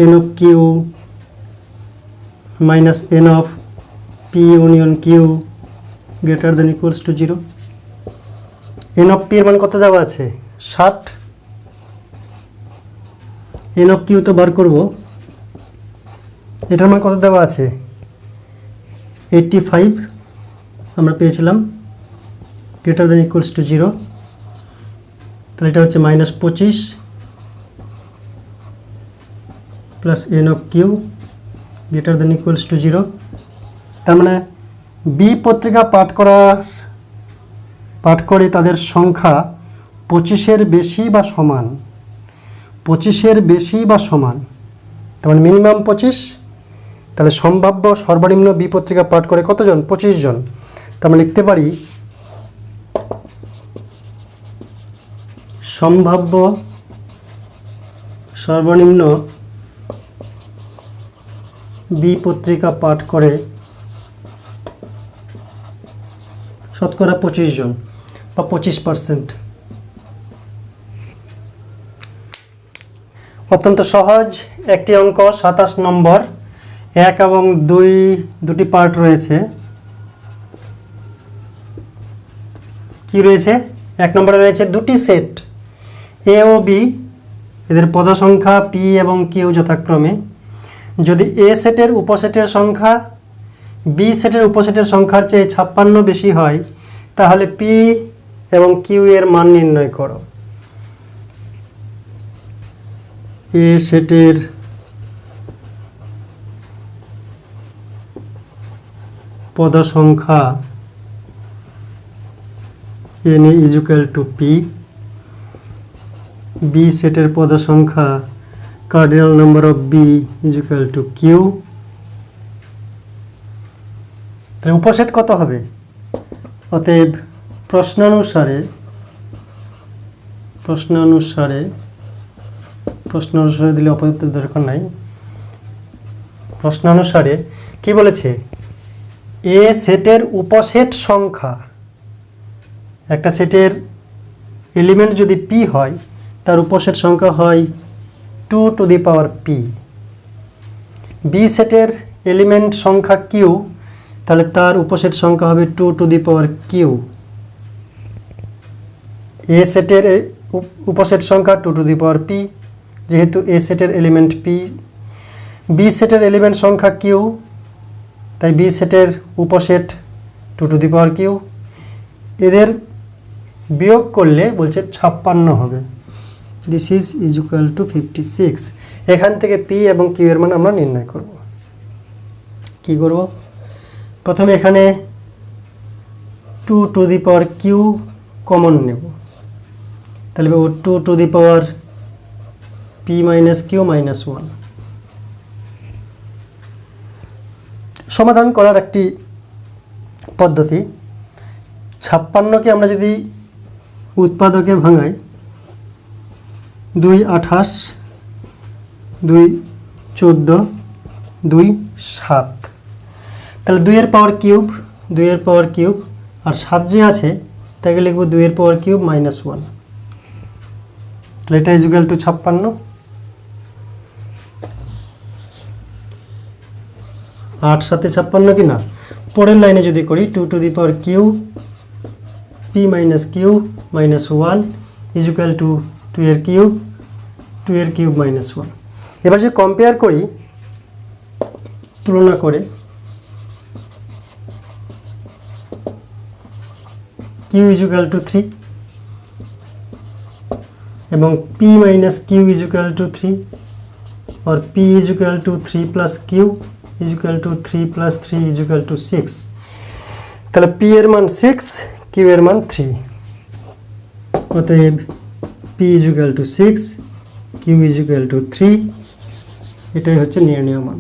n of Q minus N of P union Q greater than equals to 0। N of P এর মান কত দেওয়া আছে? 60। এন অফ কিউ তো বার করব, এটার মান কত দেওয়া আছে? 85 আমরা পেয়েছিলাম, গ্রেটার দেন ইকুয়ালস টু 0। তাহলে এটা হচ্ছে -25 plus n of Q greater than equals to 0। তার মানে বি পত্রিকা পাঠ করে তাদের সংখ্যা 25-এর বেশি বা সমান, 25-এর বেশি বা সমান, তার মানে মিনিমাম 25। তাহলে সম্ভাব্য সর্বনিম্ন বি পত্রিকা পাঠ করে কতজন? 25 জন। তা আমরা লিখতে পারি সম্ভাব্য সর্বনিম্ন বি পত্রিকা পাঠ করে শতকরা 25 জন বা 25%। অত্যন্ত সহজ একটি অঙ্ক, 27 নম্বর। 1 এবং 2 দুটি পার্ট রয়েছে। কি রয়েছে? 1 নম্বরে রয়েছে দুটি সেট এ ও বি, এদের পদ সংখ্যা পি এবং কিউ যথাক্রমে। যদি এ সেটের উপসেটের সংখ্যা বি সেটের উপসেটের সংখ্যার চেয়ে 56 বেশি হয়, তাহলে পি এবং কিউ এর মান নির্ণয় করো। এ সেটের পদ সংখ্যা n is equal to p, B সেটের পদ সংখ্যা cardinal number of b is equal to q। তাহলে উপসেট কত হবে? অতএব প্রশ্নানুসারে দিলে অপযুক্ত দরকার নাই। প্রশ্নানুসারে কি বলেছে? এ সেটের উপসেট সংখ্যা, একটা সেটের এলিমেন্ট যদি পি হয় তার উপসেট সংখ্যা হয় 2 to the power P. B সেটের এলিমেন্ট সংখ্যা কিউ, তাহলে তার উপসেট সংখ্যা হবে 2 টু দি পাওয়ার কিউ। এ সেটের উপসেট সংখ্যা 2 টু দি পাওয়ার পি, যেহেতু এ সেটের এলিমেন্ট পি। বি সেটের এলিমেন্ট সংখ্যা কিউ, তাই বি সেটের উপসেট 2 টু দি পাওয়ার কিউ। এদের বিয়োগ করলে বলছে 56 হবে। This is equal two 56। এখান থেকে পি এবং কিউ এর মান আমরা নির্ণয় করব। কি করব? প্রথমে এখানে 2 to the power Q common নেব, তাহলে 2 to the power P minus Q minus 1। সমাধান করার একটি পদ্ধতি, 56কে আমরা যদি উৎপাদকে ভাঙাই, 2 28, 2 14, 2 7, তাহলে 2 এর পাওয়ার কিউব, আর 7 যে আছে তাকে লিখব 2 এর পাওয়ার কিউব মাইনাস 1। তাহলে এটা ইজ ইকুয়াল টু 56। 8 7 56 কি না? পরের লাইনে যদি করি 2 to the power Q P minus Q minus 1 is equal to 2 এর কিউব মাইনাস 1। এবার যদি কম্পেয়ার করি, তুলনা করে, কিউ ইজ ইকুয়াল টু 3 এবং P minus Q is equal to 3, और p is equal to 3 plus q is equal to 3 plus 3 is equal to 6। তাহলে p এর মান 6, q এর মান 3। অতএব p is equal to 6, q is equal to 3। এটাই হচ্ছে নির্ণয় মান।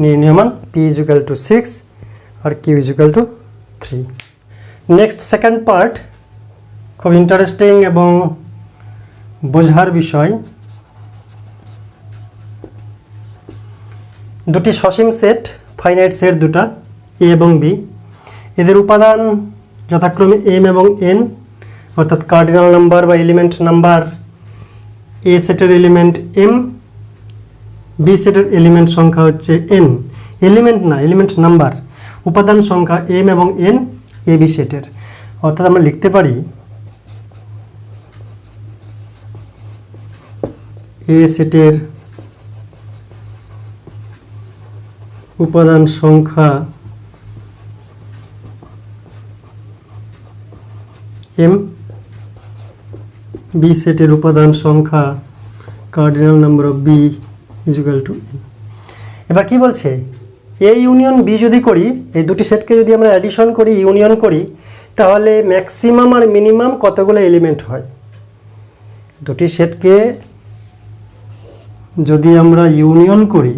নির্ণয় মান p ইজ ইকুয়াল টু 6 আর q is equal to 3। Next second part, খুব ইন্টারেস্টিং এবং বোঝার বিষয়। দুটি সসীম সেট, ফাইনাইট সেট দুটা, এ এবং বি। এদের উপাদান যথাক্রমে এম এবং এন, অর্থাৎ কার্ডিনাল নাম্বার বা এলিমেন্ট নাম্বার এ সেটের এলিমেন্ট এম, বি সেটের এলিমেন্ট সংখ্যা হচ্ছে এন। এলিমেন্ট না, এলিমেন্ট নাম্বার। উপাদান সংখ্যা এম এবং এন এ বি সেটের। অর্থাৎ আমরা লিখতে পারি এ সেটের উপাদান সংখ্যা m, বি সেটের উপাদান সংখ্যা cardinal number of B is equal to n। এবার কি বলছে, এ ইউনিয়ন বি যদি করি, এই দুটি সেটকে যদি আমরা অ্যাডিশন করি, ইউনিয়ন করি, তাহলে ম্যাক্সিমাম আর মিনিমাম কতগুলো এলিমেন্ট হয়। দুটি সেটকে যদি আমরা ইউনিয়ন করি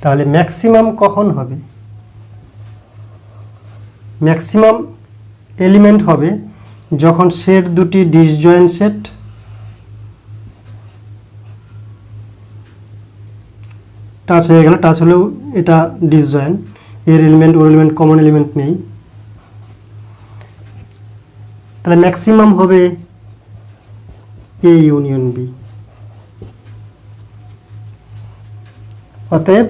তাহলে ম্যাক্সিমাম কখন হবে? ম্যাক্সিমাম এলিমেন্ট হবে যখন সেট দুটি ডিসজয়েন্ট সেট, টাচ হয়ে গেল, টাচ হলেও এটা ডিসজয়েন্ট, এর এলিমেন্ট ওর এলিমেন্ট কমন এলিমেন্ট নেই, তাহলে ম্যাক্সিমাম হবে এ ইউনিয়ন বি। অতএব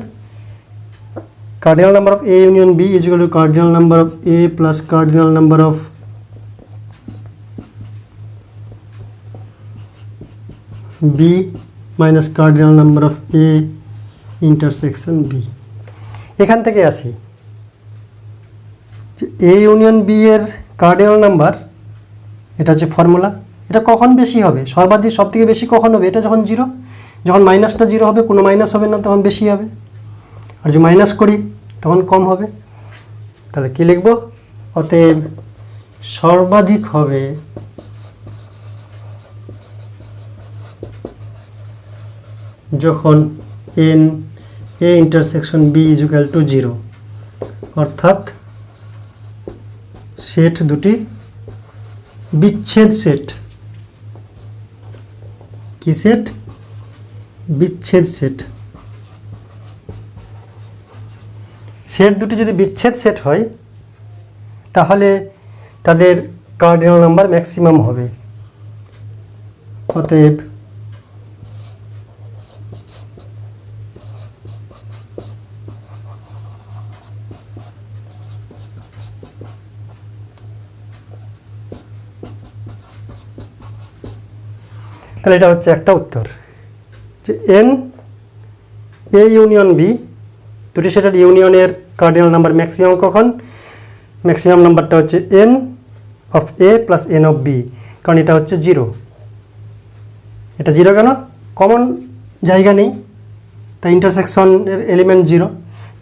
cardinal number of A union B is equal to cardinal number of A plus cardinal number of B minus cardinal number of A intersection B। এখান থেকে আসি যে A union B এর cardinal number, এটা হচ্ছে formula. এটা কখন বেশি হবে, সর্বাধিক সব থেকে বেশি কখন হবে? এটা যখন জিরো, যখন মাইনাসটা জিরো হবে, কোনো মাইনাস হবে না, তখন বেশি হবে। আর যদি মাইনাস করি তখন কম হবে। তাহলে কি লিখব? অতএব সর্বাধিক হবে যখন n a intersection b is equal two 0, অর্থাৎ সেট দুটি বিচ্ছেদ সেট। কি সেট? বিচ্ছেদ সেট। সেট দুটি যদি বিচ্ছেদ সেট হয় তাহলে তাদের কার্ডিনাল নাম্বার ম্যাক্সিমাম হবে। অতএব তাহলে এটা হচ্ছে একটা উত্তর যে n a ইউনিয়ন b দুটি সেটের ইউনিয়নের কার্ডিনাল নাম্বার ম্যাক্সিমাম কখন? ম্যাক্সিমাম নাম্বারটা হচ্ছে n of a plus n of b, কারণ এটা হচ্ছে 0। এটা 0 কেন? কমন জায়গা নেই, তাই ইন্টারসেকশনের এলিমেন্ট 0,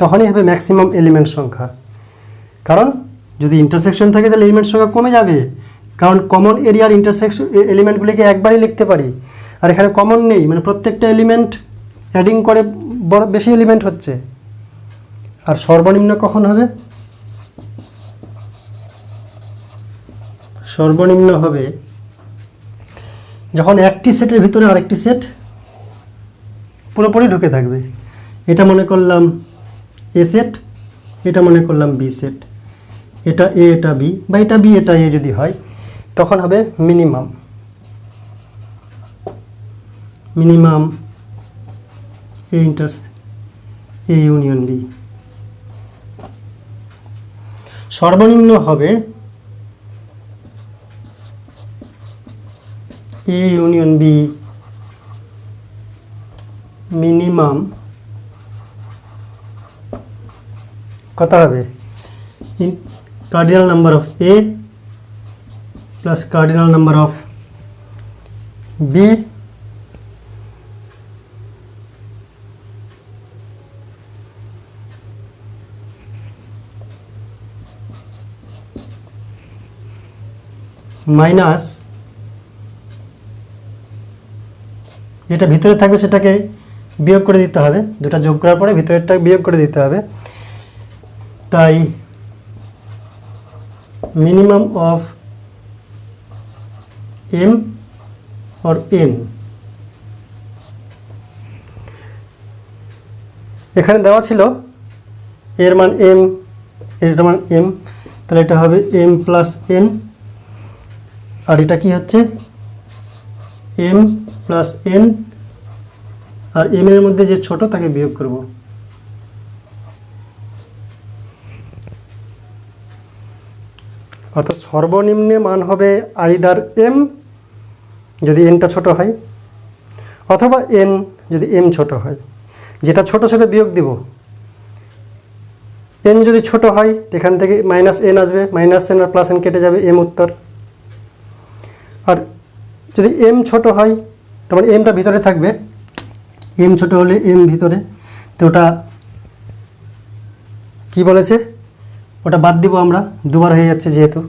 তখনই হবে ম্যাক্সিমাম এলিমেন্ট সংখ্যা। কারণ যদি ইন্টারসেকশন থাকে তাহলে এলিমেন্ট সংখ্যা কমে যাবে, কারণ কমন এরিয়ার ইন্টারসেকশন এলিমেন্টগুলিকে একবারই লিখতে পারি, আর এখানে কমন নেই, মানে প্রত্যেকটা এলিমেন্ট অ্যাডিং করে বেশি এলিমেন্ট হচ্ছে। আর সর্বনিম্ন কখন হবে? সর্বনিম্ন হবে যখন একটি সেটের ভিতরে আরেকটি সেট পুরোপুরি ঢুকে থাকবে। এটা মনে করলাম এ সেট, এটা মনে করলাম বি সেট, এটা এ এটা বি, বা এটা বি এটা এ যদি হয়, তখন হবে minimum. Minimum A union B. সর্বনিম্ন হবে এ ইউনিয়ন বি মিনিমাম কত হবে? Cardinal number of A plus cardinal number of B minus যেটা ভিতরে থাকবে সেটাকে বিয়োগ করে দিতে হবে, দুটা যোগ করার পরে ভিতরেরটা বিয়োগ করে দিতে হবে। তাই minimum of M or N, এখানে দেওয়া ছিল এর মান এম, এর মান এম, তাহলে এটা হবে এম প্লাস এন, আর এটা কি হচ্ছে এম প্লাস এন, আর এম এর মধ্যে যে ছোট তাকে বিয়োগ করব। অর্থাৎ সর্বনিম্নে মান হবে আইদার এম যদি এনটা ছোট হয়, অথবা এন যদি এম ছোট হয়। যেটা ছোট সেটা বিয়োগ দিব। এন যদি ছোট হয় এখান থেকে মাইনাস এন আসবে, মাইনাস এন আর প্লাস এন কেটে যাবে, এম উত্তর। আর যদি এম ছোট হয় তার মানে এমটা ভিতরে থাকবে, এম ছোট হলে এম ভিতরে, তো ওটা কি বলেছে, ওটা বাদ দিব আমরা, দুবার হয়ে যাচ্ছে যেহেতু,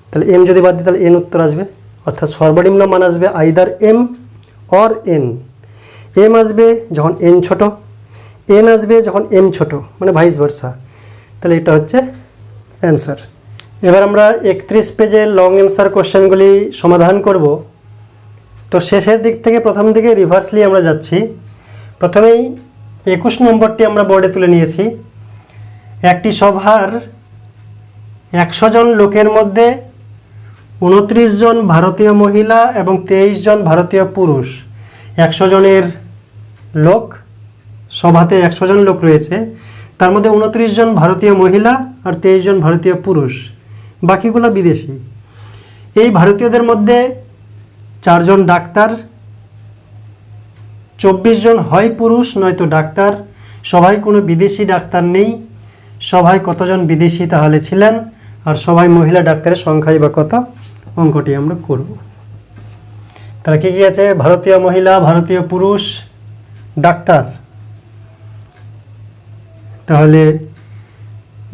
তাহলে এম যদি বাদ দিই তাহলে এন উত্তর আসবে। অর্থাৎ সর্বনিম্ন মান আসবে either M or N. M আসবে যখন এন ছোট, এন আসবে যখন এম ছোট, মানে ভাইস ভার্সা। তাহলে এটা হচ্ছে অ্যান্সার। এবার আমরা 31 পেজের লং অ্যান্সার কোশ্চেনগুলি সমাধান করব। তো শেষের দিক থেকে প্রথম দিকে রিভার্সলি আমরা যাচ্ছি। প্রথমেই 21 নম্বরটি আমরা বোর্ডে তুলে নিয়েছি। একটি সভার 100 জন লোকের মধ্যে 29 জন ভারতীয় মহিলা এবং 23 জন ভারতীয় পুরুষ। 100 জনের লোক, সভাতে 100 জন লোক রয়েছে, তার মধ্যে 29 জন ভারতীয় মহিলা আর 23 জন ভারতীয় পুরুষ, বাকিগুলো বিদেশি। এই ভারতীয়দের মধ্যে 4 জন ডাক্তার, 24 জন হয় পুরুষ নয়তো ডাক্তার। সবাই কোনো বিদেশি ডাক্তার নেই। সবাই কতজন বিদেশি তাহলে ছিলেন, আর সবাই মহিলা ডাক্তারের সংখ্যাই বা কত, অঙ্কটি আমরা করব। তাহলে কী কী আছে, ভারতীয় মহিলা, ভারতীয় পুরুষ, ডাক্তার। তাহলে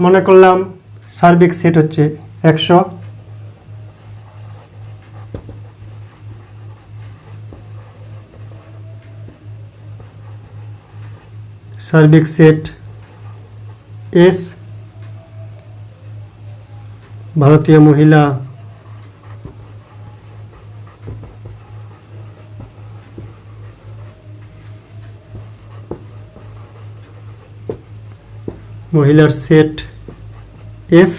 মনে করলাম সার্বিক সেট হচ্ছে 100, সার্বিক সেট এস, ভারতীয় মহিলা, মহিলার সেট এফ,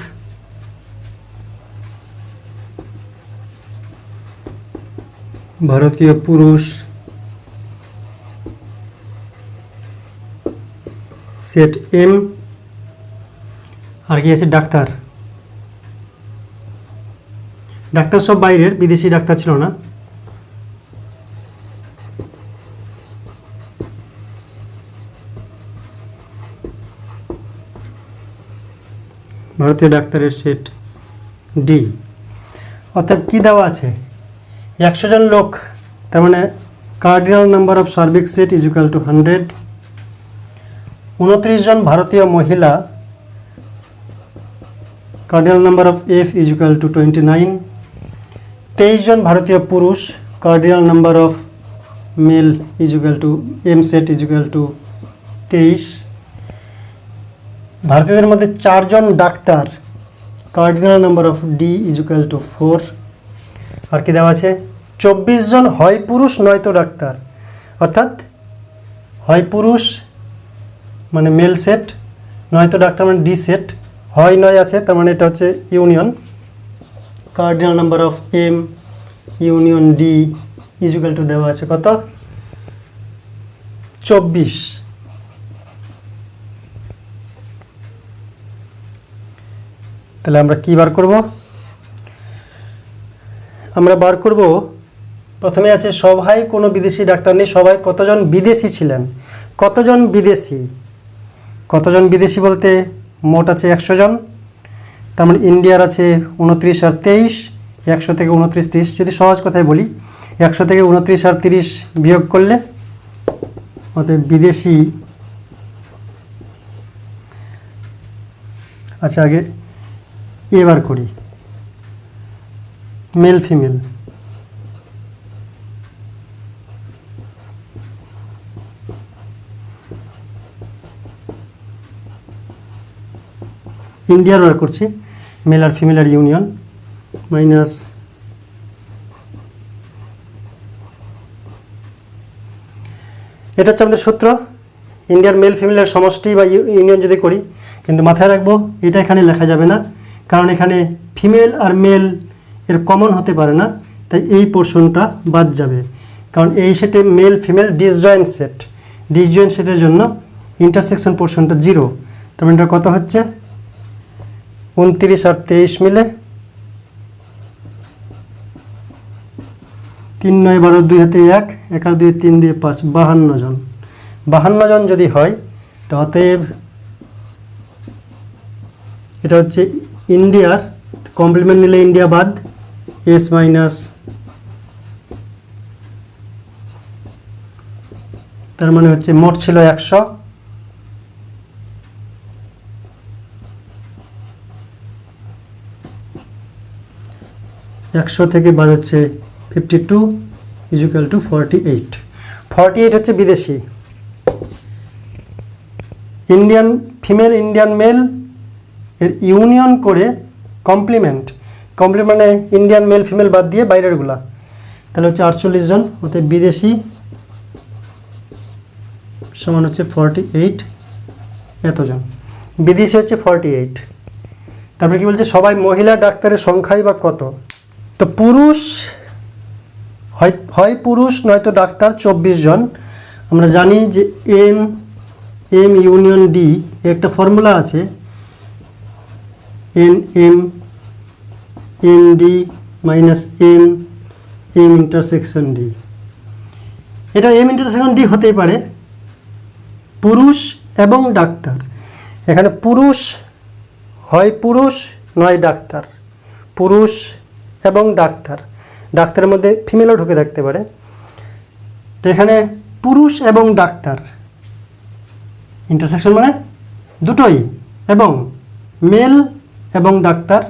ভারতীয় পুরুষ সেট এম, আর কি আছে ডাক্তার। ডাক্তার সব বাইরের, বিদেশি ডাক্তার ছিল না। ভারতীয় ডাক্তারের সেট ডি। অর্থাৎ কী দেওয়া আছে, 100 জন লোক, তার মানে কার্ডিনাল নাম্বার অফ সার্বিক সেট ইজ ইকুয়াল টু 100। 29 জন ভারতীয় মহিলা, cardinal number of F is equal to 29। 23 জন ভারতীয় পুরুষ, cardinal number of male is equal to M set is equal to 23। ভারতীয়দের মধ্যে 4 জন ডাক্তার, cardinal number of D is equal to 4। আর কি দেওয়া আছে, 24 জন হয় পুরুষ নয়তো ডাক্তার। অর্থাৎ হয় পুরুষ মানে মেল সেট, নয়তো ডাক্তার মানে ডি সেট। হয় নয় আছে, তার মানে এটা হচ্ছে union. Cardinal number of M union D is equal to দেওয়া আছে কত, 24। তাহলে আমরা কি বার করব, আমরা বার করব প্রথমে আছে সবাই কোনো বিদেশি ডাক্তার নেই, সবাই কতজন বিদেশি ছিলেন। কতজন বিদেশি, কতজন বিদেশি বলতে মোট আছে 100 জন, তার মানে ইন্ডিয়ার আছে 29 আর 23, 100 থেকে 29 30। যদি সহজ কথায় বলি 100 থেকে 29 আর 30 বিয়োগ করলে অতএব বিদেশি, আচ্ছা আগে এবার করি মেল ফিমেল। ইন্ডিয়ার বার করছি, মেল আর ফিমেল আর ইউনিয়ন, মাইনাস এটা হচ্ছে আমাদের সূত্র। ইন্ডিয়ার মেল ফিমেলের সমষ্টি বা ইউনিয়ন যদি করি, কিন্তু মাথায় রাখবো এটা এখানে লেখা যাবে না, কারণ এখানে ফিমেল আর মেল এর কমন হতে পারে না, তাই এই পোর্শনটা বাদ যাবে। কারণ এই সেটে male female disjoint set, disjoint সেটের জন্য ইন্টারসেকশন পোর্শনটা 0। তার মানে এটা কত হচ্ছে, 29 আর 23 মিলে 3 9 12 2 হাতে 1, 1 আর 2 3 2 5, 52 জন। 52 জন যদি হয়, তো অতএব এটা হচ্ছে ইন্ডিয়ার, কমপ্লিমেন্ট নিলে ইন্ডিয়া বাদ, এস মাইনাস, তার মানে হচ্ছে মোট ছিল 100, থেকে বাদ হচ্ছে 52 ইকুয়াল টু 48। 48 হচ্ছে বিদেশি। ইন্ডিয়ান ফিমেল ইন্ডিয়ান মেল এর ইউনিয়ন করে কমপ্লিমেন্ট মানে ইন্ডিয়ান মেল ফিমেল বাদ দিয়ে বাইরেরগুলা, তাহলে হচ্ছে 48 জন। অতএব বিদেশি সমান হচ্ছে 48 এতজন, বিদেশি হচ্ছে 48। তারপরে কি বলছে, সবাই মহিলা ডাক্তারের সংখ্যাই বা কত? তো পুরুষ হয় পুরুষ নয়তো ডাক্তার 24 জন। আমরা জানি যে এম ইউনিয়ন ডি একটা ফর্মুলা আছে, M D minus M intersection D. এটা এম ইন্টারসেকশন ডি হতেই পারে পুরুষ এবং ডাক্তার। এখানে পুরুষ হয় পুরুষ নয় ডাক্তার, পুরুষ এবং ডাক্তার, ডাক্তারের মধ্যে ফিমেলও ঢুকে থাকতে পারে। তো এখানে পুরুষ এবং ডাক্তার ইন্টারসেকশন মানে দুটোই, এবং মেল এবং ডাক্তার।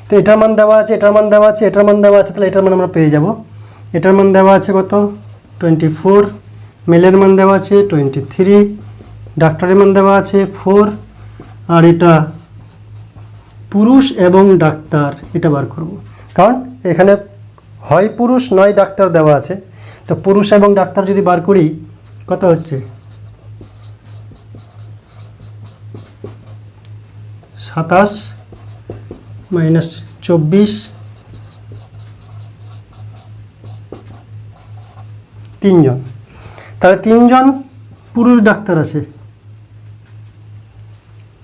তো এটার মান দেওয়া আছে, এটার মান দেওয়া আছে, এটার মান দেওয়া আছে, তাহলে এটার মান আমরা পেয়ে যাব। এটার মান দেওয়া আছে কত? 24, মেলের মান দেওয়া আছে 23, ডাক্তারের মান দেওয়া আছে 4, আর এটা পুরুষ এবং ডাক্তার, এটা বার করব। কারণ এখানে হয় পুরুষ নয় ডাক্তার দেওয়া আছে, তো পুরুষ এবং ডাক্তার যদি বার করি কত হচ্ছে? 27 মাইনাস 24, 3 জন। তাহলে 3 জন পুরুষ ডাক্তার আছে,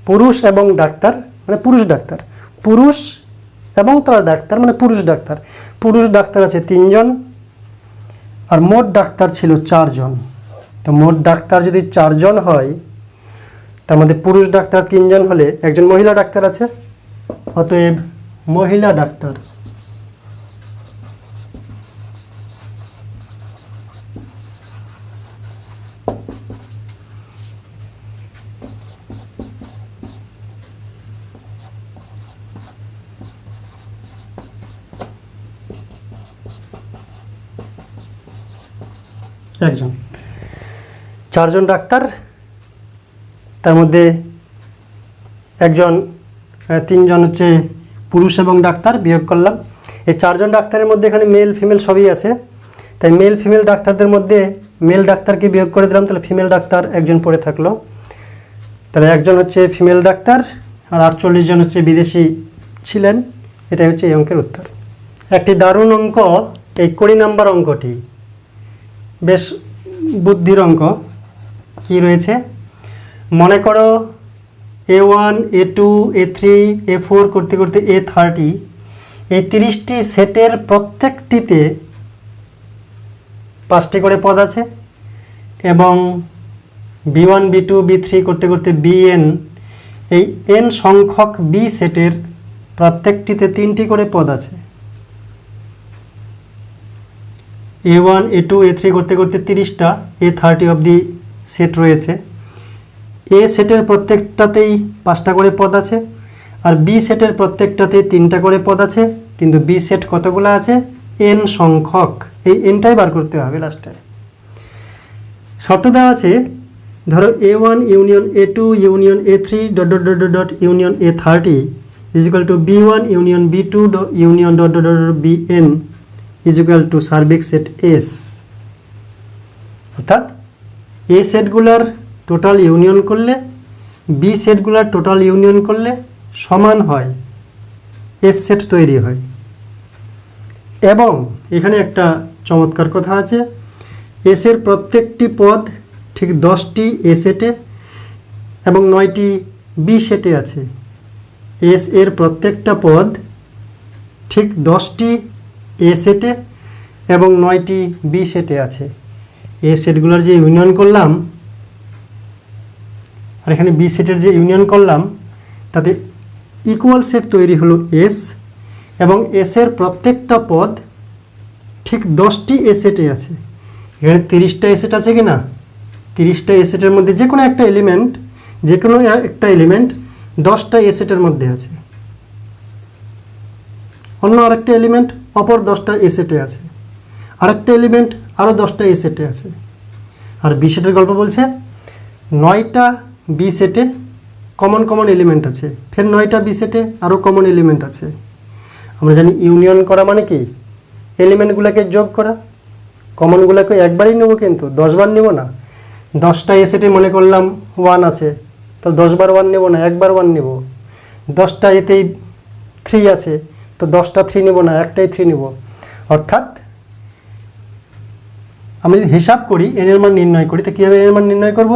পুরুষ এবং ডাক্তার মানে পুরুষ ডাক্তার, পুরুষ এবং তারা ডাক্তার মানে পুরুষ ডাক্তার। পুরুষ ডাক্তার আছে 3 জন, আর মোট ডাক্তার ছিল 4 জন। তো মোট ডাক্তার যদি 4 জন হয়, তার মধ্যে পুরুষ ডাক্তার 3 জন হলে একজন মহিলা ডাক্তার আছে, অতএব মহিলা ডাক্তার একজন। 4 জন ডাক্তার, তার মধ্যে একজন 3 জন হচ্ছে পুরুষ এবং ডাক্তার, বিয়োগ করলাম। এই 4 জন ডাক্তারের মধ্যে এখানে মেল ফিমেল সবই আছে, তাই মেল ফিমেল ডাক্তারদের মধ্যে মেল ডাক্তারকে বিয়োগ করে দিলাম, তাহলে ফিমেল ডাক্তার একজন পড়ে থাকলো। তাহলে একজন হচ্ছে ফিমেল ডাক্তার আর 48 জন হচ্ছে বিদেশি ছিলেন। এটাই হচ্ছে এই অঙ্কের উত্তর। একটি দারুণ অঙ্ক, এই 20 নাম্বার অঙ্কটি বেশ বুদ্ধির অঙ্ক। কি রয়েছে মনে করো, A1 A2 A3 A4 করতে করতে A30, এই 30টি সেটের প্রত্যেকটিতে 5টি করে পদ আছে, এবং B1 B2 B3 করতে করতে BN, এই N সংখ্যক B সেটের প্রত্যেকটিতে 3টি করে পদ আছে। A1 A2 A3 করতে করতে 30টা A30 অবধি সেট রয়েছে। এ সেটের প্রত্যেকটাতেই 5টা করে পদ আছে, আর বি সেটের প্রত্যেকটাতেই 3টা করে পদ আছে, কিন্তু বি সেট কতগুলো আছে? n সংখ্যক। এই nটাই বার করতে হবে লাস্টে। শর্ত দেওয়া আছে, ধরো A1 union A2 union A3 dot dot dot dot union A30 is equal two B1 union B2 union dot dot dot BN is equal two সার্বিক সেট S। অর্থাৎ এ সেটগুলার টোটাল ইউনিয়ন করলে বি সেটগুলার টোটাল ইউনিয়ন করলে সমান হয়, S set তৈরি হয়। এবং এখানে একটা চমৎকার কথা আছে, এস এর প্রত্যেকটি পদ ঠিক 10টি এ সেটে এবং 9টি বি সেটে আছে। এস এর প্রত্যেকটা পদ ঠিক 10টি এ সেটে এবং 9টি বি সেটে আছে। এ সেটগুলোর যে ইউনিয়ন করলাম আর এখানে বি সেটের যে ইউনিয়ন করলাম তাতে ইকুয়াল সেট তৈরি হলো এস, এবং এসের প্রত্যেকটা পদ ঠিক 10টি এ সেটে আছে। এখানে 30টা এ সেট আছে কি না? 30টা এ সেটের মধ্যে যে কোনো একটা এলিমেন্ট 10টা এ সেটের মধ্যে আছে, অন্য আরেকটা এলিমেন্ট অপর 10টা এ সেটে আছে, আরেকটা এলিমেন্ট আরও 10টা এ সেটে আছে। আর বি সেটের গল্প বলছে 9টা বি সেটে কমন এলিমেন্ট আছে, ফের 9টা বি সেটে আরও কমন এলিমেন্ট আছে। আমরা জানি ইউনিয়ন করা মানে কি? এলিমেন্টগুলোকে যোগ করা। কমনগুলোকে একবারই নেব, কিন্তু 10 বার নেব না। 10টা এ সেটে মনে করলাম 1 আছে, তো 10 বার 1 নেব না, একবার 1 নেব। 10টা এতেই 3 আছে, তো 10টা 3 নেব না, একটাই 3 নেব। অর্থাৎ আমি যদি হিসাব করি এন এর মান নির্ণয় করি, তো কীভাবে এন এর মান নির্ণয় করব?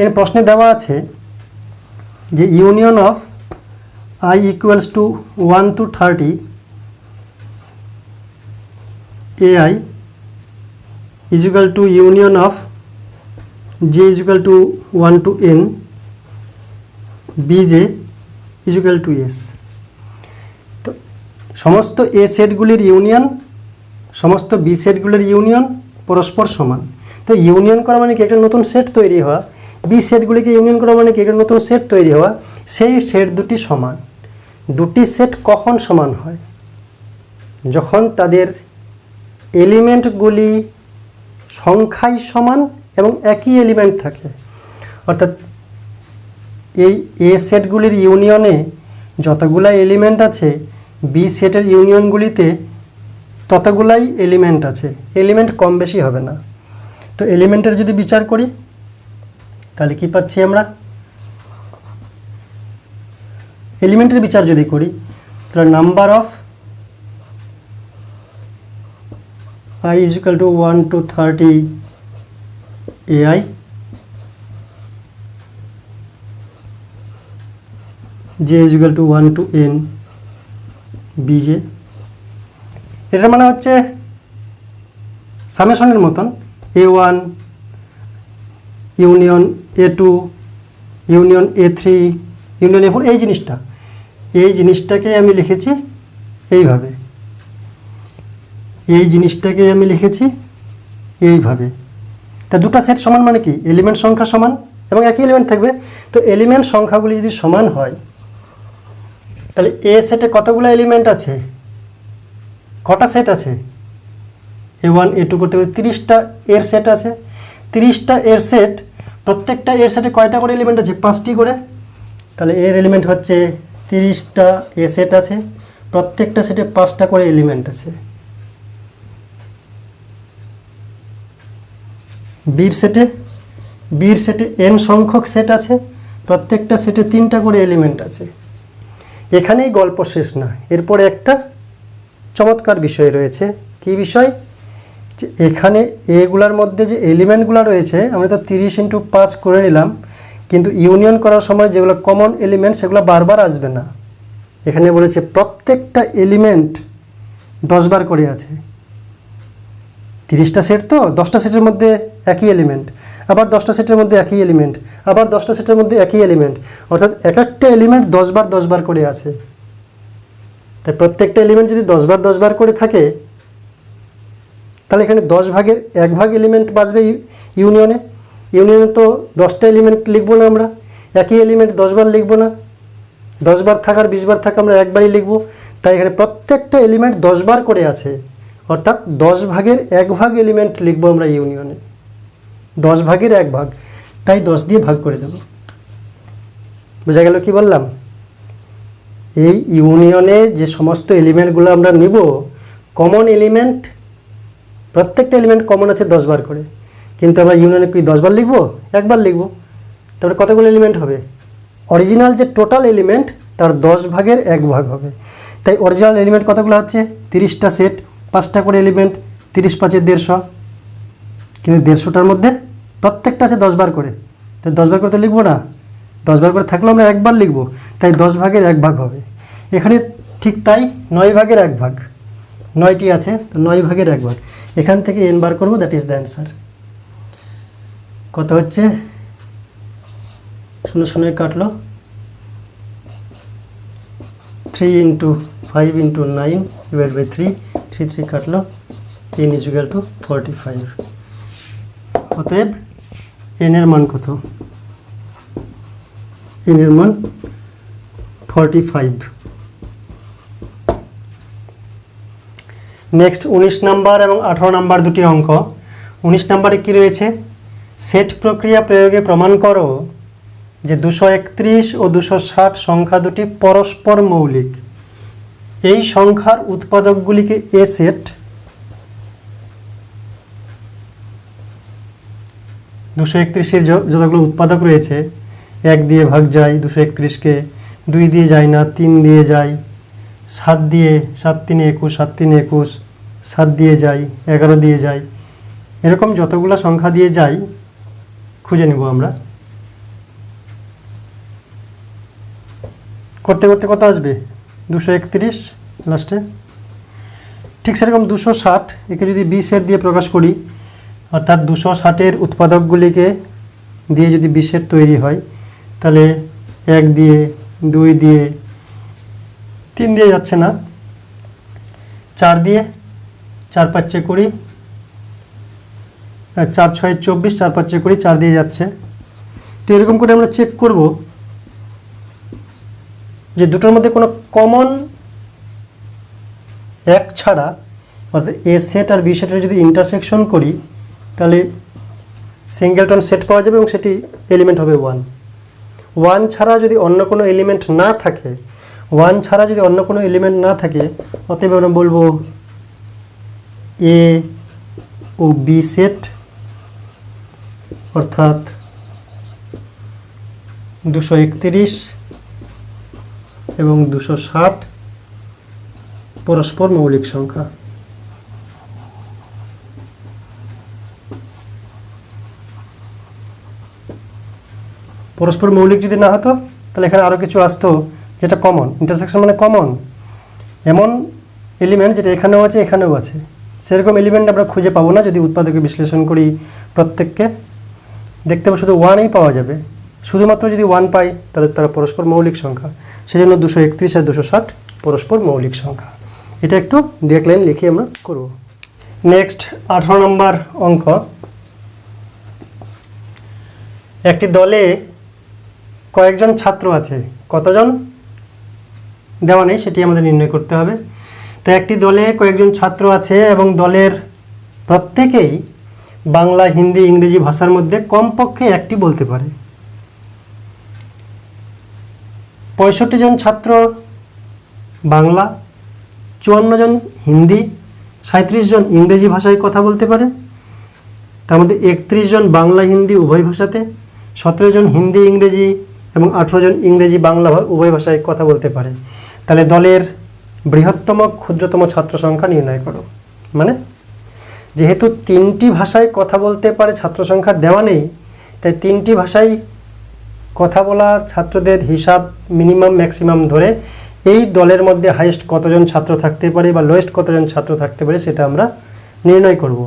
এর প্রশ্নে দেওয়া আছে যে union of I equals to 1 to 30 AI is equal to union of J is equal to 1 to N BJ is equal to S। তো সমস্ত এ সেটগুলির ইউনিয়ন, সমস্ত বি সেটগুলির ইউনিয়ন পরস্পর সমান। তো ইউনিয়ন করা মানে কি? একটা নতুন সেট তৈরি হওয়া। বি সেটগুলিকে ইউনিয়ন করা মানে কি? একটা নতুন সেট তৈরি হওয়া। সেই সেট দুটি সমান। দুটি সেট কখন সমান হয়? যখন তাদের এলিমেন্টগুলি সংখ্যায় সমান এবং একই এলিমেন্ট থাকে। অর্থাৎ এই এ সেটগুলির ইউনিয়নে যতগুলা এলিমেন্ট আছে, বি সেটের ইউনিয়নগুলিতে ততগুলাই এলিমেন্ট আছে। এলিমেন্ট কম বেশি হবে না। তো এলিমেন্টের যদি বিচার করি তাহলে কি পাচ্ছি আমরা? এলিমেন্টের বিচার যদি করি তাহলে number of I is equal to 1 to 30 AI J is equal to 1 to N BJ। এটার মানে হচ্ছে সামেশনের মতন A1 union A2 union A3 union A4। এই জিনিসটাকে আমি লিখেছি এইভাবে, তা দুটো সেট সমান মানে কি? এলিমেন্ট সংখ্যা সমান এবং একই এলিমেন্ট থাকবে। তো এলিমেন্ট সংখ্যাগুলি যদি সমান হয় তাহলে এ সেটে কতগুলো এলিমেন্ট আছে? কটা সেট আছে? A1 A2 করতে গেলে 30টা এর সেট আছে। 30টা এর সেট, প্রত্যেকটা এর সেটে কয়টা করে এলিমেন্ট আছে? 5টি করে। তাহলে এর এলিমেন্ট হচ্ছে 30টা এ সেট আছে, প্রত্যেকটা সেটে 5টা করে এলিমেন্ট আছে। বির সেটে n সংখ্যক সেট আছে, প্রত্যেকটা সেটে 3টা করে এলিমেন্ট আছে। এখানেই গল্প শেষ না, এরপরে একটা চমৎকার বিষয় রয়েছে। কি বিষয়? যে এখানে এগুলার মধ্যে যে এলিমেন্টগুলো রয়েছে, আমরা তো 30 × 5 করে নিলাম, কিন্তু ইউনিয়ন করার সময় যেগুলো কমন এলিমেন্ট সেগুলো বারবার আসবে না। এখানে বলেছে প্রত্যেকটা এলিমেন্ট 10 বার করে আছে। 30টা সেট, তো 10টা সেটের মধ্যে একই এলিমেন্ট, আবার 10টা সেটের মধ্যে একই এলিমেন্ট, আবার 10টা সেটের মধ্যে একই এলিমেন্ট। অর্থাৎ এক একটা এলিমেন্ট 10 বার করে আছে। তাই প্রত্যেকটা এলিমেন্ট যদি 10 বার করে থাকে তাহলে এখানে 10 ভাগের 1 ভাগ এলিমেন্ট বাঁচবে ইউনিয়নে। ইউনিয়নে তো 10টা এলিমেন্ট লিখবো না আমরা, একই এলিমেন্ট 10 বার লিখবো না। 10 বার থাকার 20 বার থাকা আমরা একবারই লিখবো। তাই এখানে প্রত্যেকটা এলিমেন্ট 10 বার করে আছে, অর্থাৎ 10 ভাগের 1 ভাগ এলিমেন্ট লিখবো আমরা ইউনিয়নে। 10 ভাগের 1 ভাগ, তাই 10 দিয়ে ভাগ করে দেব। বোঝা গেল কি বললাম? এই ইউনিয়নে যে সমস্ত এলিমেন্টগুলো আমরা নিব, কমন এলিমেন্ট, প্রত্যেকটা এলিমেন্ট কমন আছে 10 বার করে, কিন্তু আমরা ইউনিয়নে কি 10 বার লিখবো? 1 বার লিখবো। তারপরে কতগুলো এলিমেন্ট হবে? অরিজিনাল যে টোটাল এলিমেন্ট তার 10 ভাগের 1 ভাগ হবে। তাই অরিজিনাল এলিমেন্ট কতগুলো হচ্ছে? 30টা সেট, 5টা করে এলিমেন্ট, 30 × 5 = 150। কিন্তু 150টার মধ্যে প্রত্যেকটা আছে 10 বার করে, তাই 10 বার করে তো লিখবো না। 10 বার করে থাকলেও আমরা 1 বার লিখবো, তাই 10 ভাগের 1 ভাগ হবে। এখানে ঠিক তাই 9 ভাগের 1 ভাগ, 9টি আছে, তো 9 ভাগের 1 ভাগ। এখান থেকে n বার করবো, দ্যাট ইজ দ্য অ্যান্সার। কত হচ্ছে? শূন্য শূন্য কাটলো, 3 ইন্টু 5 ইন্টু 9 ডিভাইড বাই 3, 3 3 কাটলো, n ইজ ইকুয়াল টু 45। অতএব n এর মান কত? n এর মান 45। নেক্সট 19 নাম্বার এবং 18 নাম্বার দুটি অঙ্ক। 19 নাম্বারে কি রয়েছে? সেট প্রক্রিয়া প্রয়োগে প্রমাণ করো যে 231 ও 260 সংখ্যা দুটি পরস্পর মৌলিক। এই সংখ্যার উৎপাদকগুলিকে এ সেট, 231 এর যতগুলো উৎপাদক রয়েছে 1 দিয়ে ভাগ যায় 231কে, 2 দিয়ে যায় না, 3 দিয়ে যায়, 7 দিয়ে, 7 3 21, 7 3 21, 7 দিয়ে যায়, 11 দিয়ে যায়, এরকম যতগুলো সংখ্যা দিয়ে যায় খুঁজে নেব আমরা। করতে করতে কত আসবে? 231 লাস্টে। ঠিক সেরকম 260, একে যদি বি সেট দিয়ে প্রকাশ করি, অর্থাৎ 260-এর উৎপাদকগুলিকে দিয়ে যদি বি সেট তৈরি হয়, তাহলে 1 দিয়ে, 2 দিয়ে, 3 দিয়ে যাচ্ছে না, 4 দিয়ে, 4 5 20, 4 6 24, 4 5 20, 4 দিয়ে যাচ্ছে। তো এরকম করে আমরা চেক করব যে দুটোর মধ্যে কোনো কমন এক ছাড়া, অর্থাৎ এ সেট আর বি সেটের যদি ইন্টারসেকশন করি তাহলে সিঙ্গেলটন সেট পাওয়া যাবে এবং সেটি এলিমেন্ট হবে 1। 1 ছাড়া যদি অন্য কোনো এলিমেন্ট না থাকে, 1 ছাড়া যদি অন্য কোনো এলিমেন্ট না থাকে, অতএব আমরা বলবো এ ও বি সেট, অর্থাৎ 231 এবং 260 পরস্পর মৌলিক সংখ্যা। পরস্পর মৌলিক যদি না হতো তাহলে এখানে আরও কিছু আসতো যেটা কমন। ইন্টারসেকশন মানে কমন, এমন এলিমেন্ট যেটা এখানেও আছে এখানেও আছে, সেরকম এলিমেন্ট আমরা খুঁজে পাবো না যদি উৎপাদকে বিশ্লেষণ করি প্রত্যেককে। দেখতে পাবো শুধু 1ই পাওয়া যাবে। শুধুমাত্র যদি 1 পাই তাহলে তারা পরস্পর মৌলিক সংখ্যা। সেজন্য 231 আর 260 পরস্পর মৌলিক সংখ্যা। এটা একটু দু এক লাইন লিখে আমরা করব। নেক্সট 18 নম্বর অঙ্ক। একটি দলে কয়েকজন ছাত্র আছে, কতজন দেওয়া নেই, সেটি আমাদের নির্ণয় করতে হবে। তো একটি দলে কয়েকজন ছাত্র আছে এবং দলের প্রত্যেকেই বাংলা, হিন্দি, ইংরেজি ভাষার মধ্যে কমপক্ষে একটি বলতে পারে। 65 জন ছাত্র বাংলা, 54 জন হিন্দি, 37 জন ইংরেজি ভাষায় কথা বলতে পারে। তার মধ্যে 31 জন বাংলা হিন্দি উভয় ভাষাতে, 17 জন হিন্দি ইংরেজি এবং 18 জন ইংরেজি বাংলা উভয় ভাষায় কথা বলতে পারে। তাহলে দলের বৃহত্তম ক্ষুদ্রতম ছাত্র সংখ্যা নির্ণয় করো। মানে যেহেতু 3টি ভাষায় কথা বলতে পারে ছাত্র সংখ্যা দেওয়া নেই, তাই 3টি ভাষায় কথা বলার ছাত্রদের হিসাব মিনিমাম ম্যাক্সিমাম ধরে এই দলের মধ্যে হাইয়েস্ট কতজন ছাত্র থাকতে পারে বা লোয়েস্ট কতজন ছাত্র থাকতে পারে সেটা আমরা নির্ণয় করব।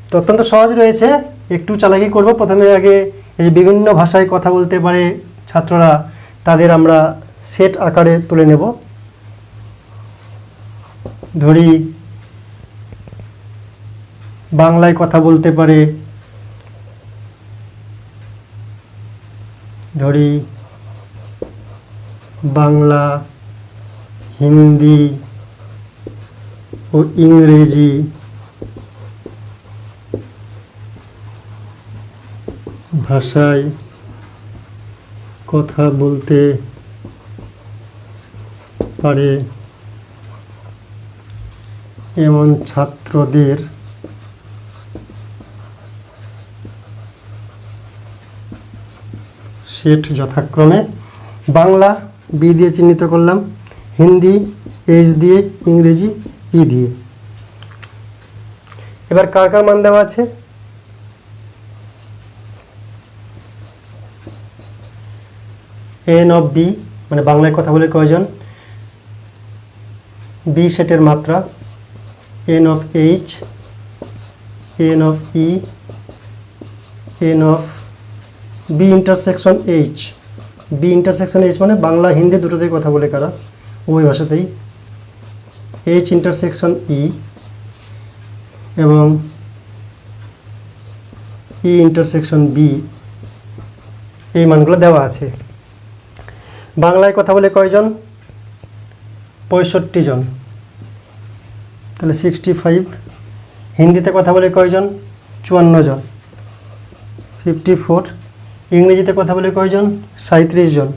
তো অত্যন্ত সহজ রয়েছে, একটু চালাকি করব। প্রথমে আগে এই যে বিভিন্ন ভাষায় কথা বলতে পারে ছাত্ররা, তাদের আমরা সেট আকারে তুলে নেব। ধরি বাংলায় কথা বলতে পারে, ধরি বাংলা, হিন্দি ও ইংরেজি ভাষায় কথা বলতে পারে এমন ছাত্রদের সেট যথাক্রমে বাংলা বি দিয়ে চিহ্নিত করলাম, হিন্দি এইচ দিয়ে, ইংরেজি ই দিয়ে। এবার কার কার মান দেওয়া আছে? এন অফ বি মানে বাংলায় কথা বলে কয়জন, বি সেটের মাত্রা, n of H, n of E, n of B intersection H, B intersection H মানে বাংলা হিন্দি দুটোতেই কথা বলে কারা, উভয় ভাষাতেই। এইচ ইন্টারসেকশন ই এবং ই ইন্টারসেকশন বি, এই মানগুলো দেওয়া আছে। বাংলায় কথা বলে কয়জন? 65 জন, তাহলে 65। হিন্দিতে কথা বলে কয়জন? 54 জন, 54। ইংরেজিতে কথা বলে কয়জন? 37 জন,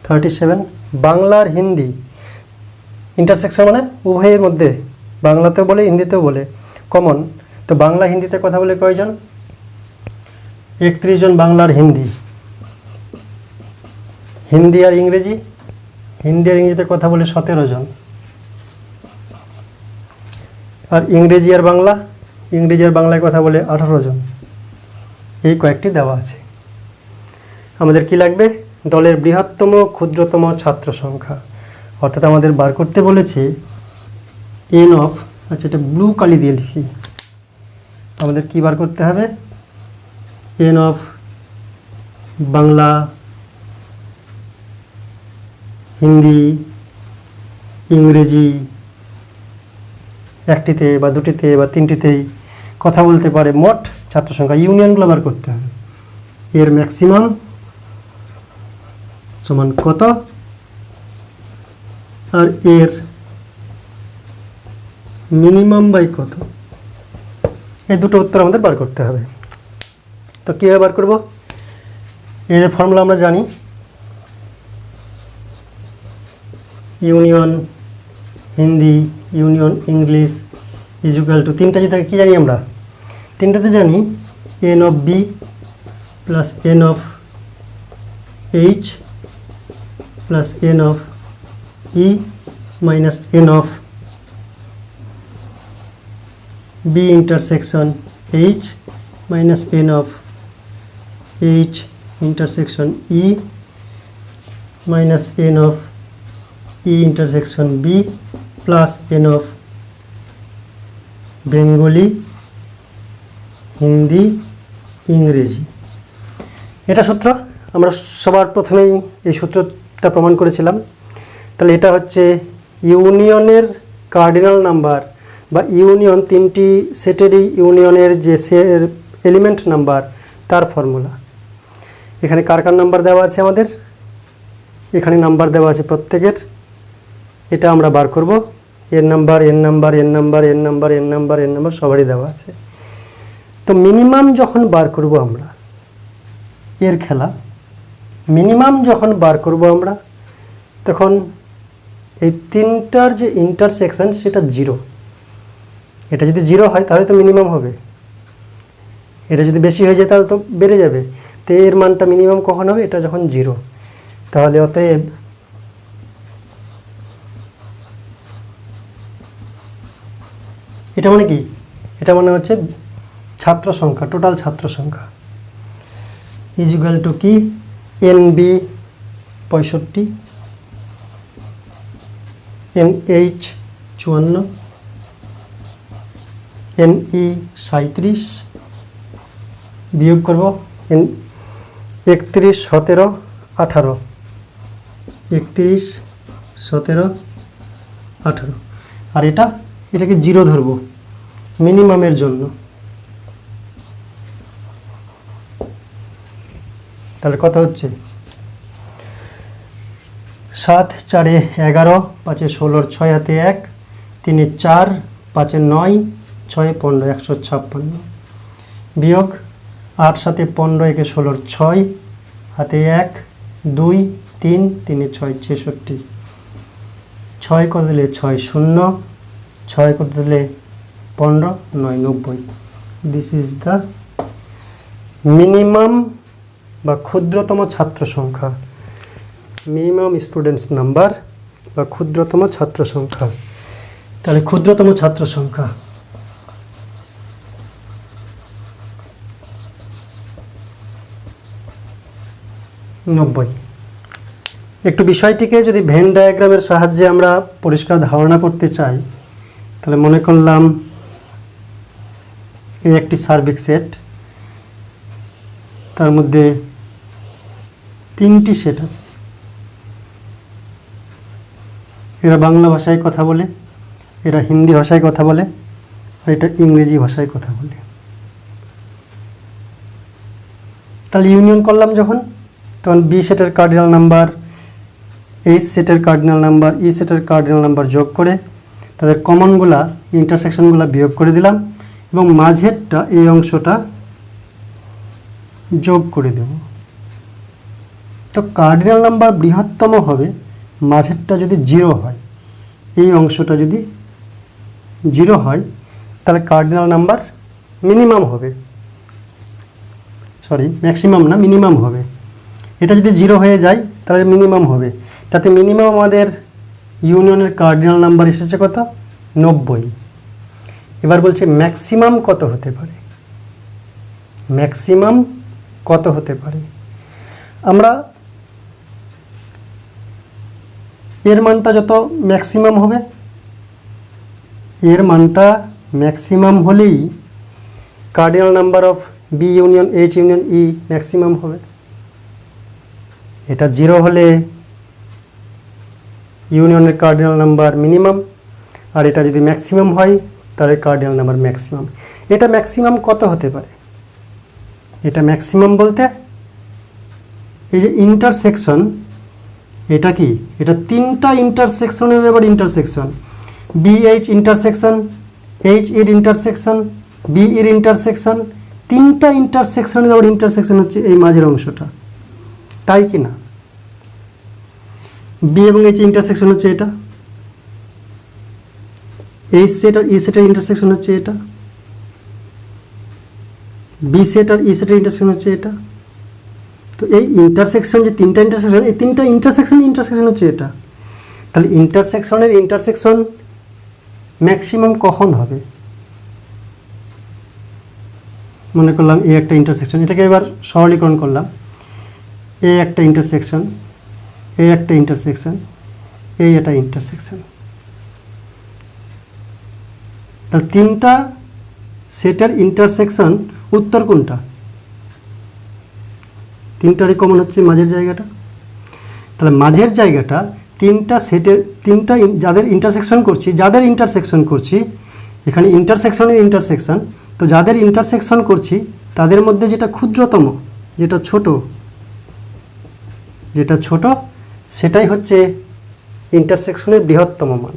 37। বাংলা আর হিন্দি ইন্টারসেকশন মানে উভয়ের মধ্যে, বাংলাতেও বলে হিন্দিতেও বলে, কমন। তো বাংলা হিন্দিতে কথা বলে কয়জন? 31 জন বাংলা আর হিন্দি। হিন্দি আর ইংরেজি, হিন্দি আর ইংরেজিতে কথা বলে 17 জন। আর ইংরেজি আর বাংলা, ইংরেজি আর বাংলায় কথা বলে 18 জন। এই কয়েকটি দেওয়া আছে। আমাদের কি লাগবে? দলের বৃহত্তম ক্ষুদ্রতম ছাত্র সংখ্যা, অর্থাৎ আমাদের বার করতে বলেছে এন অফ, আচ্ছা এটা ব্লু কালি দিয়ে লিখি, আমাদের কি বার করতে হবে? এন অফ বাংলা, হিন্দি, ইংরেজি একটিতে বা দুটিতে বা তিনটিতেই কথা বলতে পারে মোট ছাত্র সংখ্যা, ইউনিয়নগুলো বার করতে হবে। এর ম্যাক্সিমাম সমান কত আর এর মিনিমাম বাই কত, এই দুটো উত্তর আমাদের বার করতে হবে। তো কীভাবে বার করব? এর ফর্মুলা আমরা জানি, union Hindi union English is equal to, তিনটা যেটা কী জানি আমরা? তিনটাতে জানি n of B plus N of H plus N of E minus N of B intersection H minus N of H intersection E minus N of E intersection B plus N of Bengali Hindi ইংরেজি। এটা সূত্র, আমরা সবার প্রথমেই এই সূত্রটা প্রমাণ করেছিলাম। তাহলে এটা হচ্ছে ইউনিয়নের কার্ডিনাল নাম্বার বা ইউনিয়ন, তিনটি সেটেরই ইউনিয়নের যে এলিমেন্ট নাম্বার তার ফর্মুলা। এখানে কার কার নাম্বার দেওয়া আছে আমাদের? এখানে নাম্বার দেওয়া আছে প্রত্যেকের, এটা আমরা বার করব। এর নাম্বার, এর নাম্বার, এর নাম্বার, এর নাম্বার, এর নাম্বার, এর নাম্বার সবারই দেওয়া আছে। তো মিনিমাম যখন বার করব আমরা, এর খেলা মিনিমাম যখন বার করব আমরা, তখন এই তিনটার যে ইন্টারসেকশন সেটা 0। এটা যদি 0 হয় তাহলে তো মিনিমাম হবে, এটা যদি বেশি হয়ে যায় তাহলে তো বেড়ে যাবে। তো এর মানটা মিনিমাম কখন হবে? এটা যখন 0। তাহলে অতএব এটা মানে কি? এটা মানে হচ্ছে ছাত্র সংখ্যা, টোটাল ছাত্র সংখ্যা ইজ ইকুয়াল টু কি? N B 65, N H 54, N E 37, বিয়োগ করব এন 31, 17, 18, 31, 17, 18। আর এটাকে 0 ধরবো মিনিমামের জন্য। তাহলে কত হচ্ছে? 7, 4, 11, 5, 16, 6 হাতে 1, 3, 4, 5, 9, 6, 15, 156, বিয়োগ 8, 7, 15, 1, 16, 6 হাতে 1, 2, 3, 3, 6, 66, 6 কত দিলে 6, 0, 6 কত দিলে 15, 9, 90। দিস ইজ দ্য মিনিমাম বা ক্ষুদ্রতম ছাত্র সংখ্যা, মিনিমাম স্টুডেন্টস নাম্বার বা ক্ষুদ্রতম ছাত্র সংখ্যা। তাহলে ক্ষুদ্রতম ছাত্র সংখ্যা নব্বই। একটু বিষয়টিকে যদি ভেন ডায়াগ্রামের সাহায্যে আমরা পরিষ্কার ধারণা করতে চাই, তাহলে মনে করলাম এই একটি সার্বিক সেট, তার মধ্যে তিনটি সেট আছে। এরা বাংলা ভাষায় কথা বলে, এরা হিন্দি ভাষায় কথা বলে, আর এটা ইংরেজি ভাষায় কথা বলে। তাহলে ইউনিয়ন করলাম যখন, তখন বি সেটের কার্ডিনাল নাম্বার, এইচ সেটের কার্ডিনাল নাম্বার, ই সেটের কার্ডিনাল নাম্বার যোগ করে তাদের কমনগুলা, ইন্টারসেকশনগুলা বিয়োগ করে দিলাম এবং মাঝেরটা, এই অংশটা যোগ করে দেব। তো কার্ডিনাল নাম্বার বৃহত্তম হবে মাঝেরটা যদি 0 হয়, এই অংশটা যদি 0 হয় তাহলে কার্ডিনাল নাম্বার মিনিমাম হবে, ম্যাক্সিমাম না, মিনিমাম হবে। এটা যদি 0 হয়ে যায় তাহলে মিনিমাম হবে। তাতে মিনিমাম আমাদের ইউনিয়নের কার্ডিনাল নাম্বার এসেছে কত? 90। এবার বলছে ম্যাক্সিমাম কত হতে পারে, ম্যাক্সিমাম কত হতে পারে। আমরা এর মানটা যত ম্যাক্সিমাম হবে, এর মানটা ম্যাক্সিমাম হলেই cardinal number of B union H union E maximum হবে। এটা 0 হলে ইউনিয়নের কার্ডিনাল নাম্বার মিনিমাম, আর এটা যদি ম্যাক্সিমাম হয় তাহলে কার্ডিনাল নাম্বার ম্যাক্সিমাম। এটা ম্যাক্সিমাম কত হতে পারে? এটা ম্যাক্সিমাম বলতে এই যে ইন্টারসেকশন, এটা কি? এটা তিনটা ইন্টারসেকশনের এবার intersection, B H intersection, H এর ইন্টারসেকশন, বি এর ইন্টারসেকশন, তিনটা ইন্টারসেকশনের আবার ইন্টারসেকশন হচ্ছে এই মাঝের অংশটা, তাই কি না? বি এবং এইচ ইন্টারসেকশন হচ্ছে এটা, এইচ সেট আর ই সেটের ইন্টারসেকশন হচ্ছে এটা, বি সেট আর ই সেটের ইন্টারসেকশন হচ্ছে এটা। তো এই ইন্টারসেকশন যে তিনটা ইন্টারসেকশন, এই তিনটা ইন্টারসেকশন হচ্ছে এটা। তাহলে ইন্টারসেকশনের ইন্টারসেকশন ম্যাক্সিমাম কখন হবে? মনে করলাম এই একটা ইন্টারসেকশন, এটাকে এবার সরলীকরণ করলাম, এই একটা ইন্টারসেকশন, এই একটা ইন্টারসেকশন, এই একটা ইন্টারসেকশন। তাহলে তিনটা সেটের ইন্টারসেকশন উত্তর কোনটা? তিনটারই কমন হচ্ছে মাঝের জায়গাটা। তাহলে মাঝের জায়গাটা তিনটা সেটের, তিনটা যাদের ইন্টারসেকশন করছি এখানে ইন্টারসেকশন, তো যাদের ইন্টারসেকশন করছি তাদের মধ্যে যেটা ক্ষুদ্রতম, যেটা ছোট সেটাই হচ্ছে ইন্টারসেকশনের বৃহত্তম মান।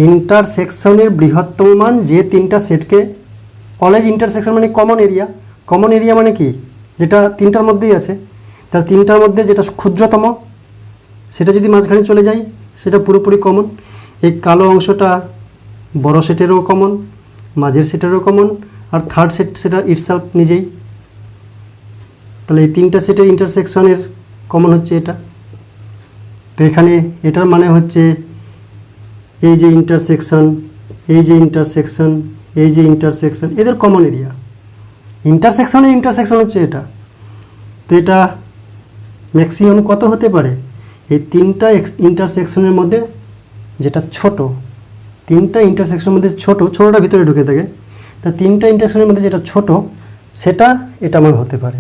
ইন্টারসেকশনের বৃহত্তম মান যে তিনটা সেটকে, অলওয়েজ ইন্টারসেকশন মানে কমন এরিয়া মানে কি? যেটা তিনটার মধ্যেই আছে, তাহলে তিনটার মধ্যে যেটা ক্ষুদ্রতম সেটা যদি মাঝখানে চলে যায় সেটা পুরোপুরি কমন। এই কালো অংশটা বড় সেটেরও কমন, মাঝের সেটেরও কমন, আর থার্ড সেট সেটা ইটসেলফ নিজেই। তাহলে এই তিনটা সেটের ইন্টারসেকশনের কমন হচ্ছে এটা। তো এখানে এটার মানে হচ্ছে এই যে ইন্টারসেকশন, এই যে ইন্টারসেকশন, এই যে ইন্টারসেকশন, এদের কমন এরিয়া। ইন্টারসেকশন হচ্ছে এটা। তো এটা ম্যাক্সিমাম কত হতে পারে? এই তিনটা ইন্টারসেকশনের মধ্যে যেটা ছোট, তিনটা ইন্টারসেকশনের মধ্যে ছোটটা ভিতরে ঢুকে থাকে, তা তিনটা ইন্টারসেকশনের মধ্যে যেটা ছোট সেটা এটা মান হতে পারে।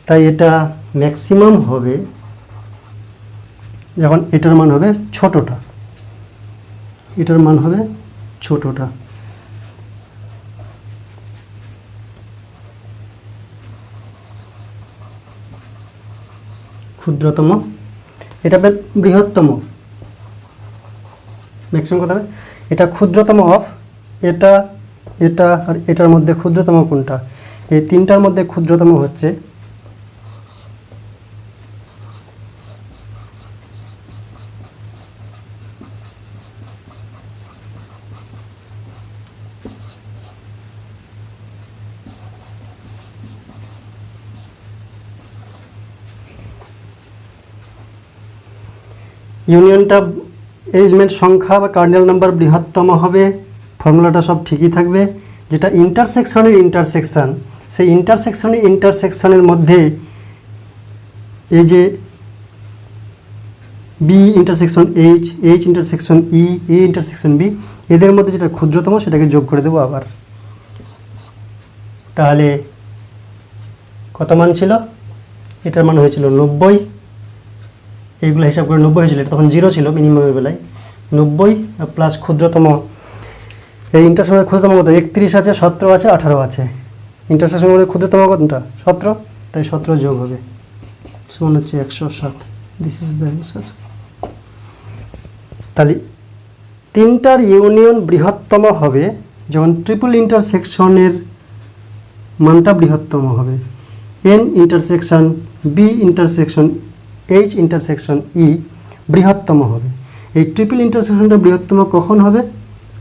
তাই এটা ম্যাক্সিমাম হবে যখন এটার মান হবে ছোটটা, এটার মান হবে ছোটটা। ক্ষুদ্রতম, এটা বৃহত্তম, ম্যাক্সিমাম কত হবে? এটা ক্ষুদ্রতম অফ এটা, এটা আর এটার মধ্যে ক্ষুদ্রতম কোনটা? এই তিনটার মধ্যে ক্ষুদ্রতম হচ্ছে ইউনিয়নটা এলিমেন্ট সংখ্যা বা কার্ডিনাল নাম্বার বৃহত্তম হবে, ফর্মুলাটা সব ঠিকই থাকবে। যেটা ইন্টারসেকশন, সেই ইন্টারসেকশনের মধ্যে এই যে বি ইন্টারসেকশন এইচ ইন্টারসেকশন ই ইন্টারসেকশন বি, এদের মধ্যে যেটা ক্ষুদ্রতম সেটাকে যোগ করে দেবো আবার। তাহলে কত মান ছিল? এটার মান হয়েছিল 90, এইগুলো হিসাব করে 90 হয়েছিল, এটা তখন 0 ছিল মিনিমামের বেলায়। 90 প্লাস ক্ষুদ্রতম, এই ইন্টারসেকশনের ক্ষুদ্রতম কত? 31 আছে, 17 আছে, 18 আছে। ইন্টারসেকশনের ক্ষুদ্রতম কতটা? 17, তাই 17 যোগ হবে, সমান হচ্ছে 107। This is the answer. তাহলে তিনটার ইউনিয়ন বৃহত্তম হবে যখন ট্রিপল ইন্টারসেকশনের মানটা বৃহত্তম হবে। N intersection B intersection H intersection E বৃহত্তম হবে। এই ট্রিপল ইন্টারসেকশনটা বৃহত্তম কখন হবে?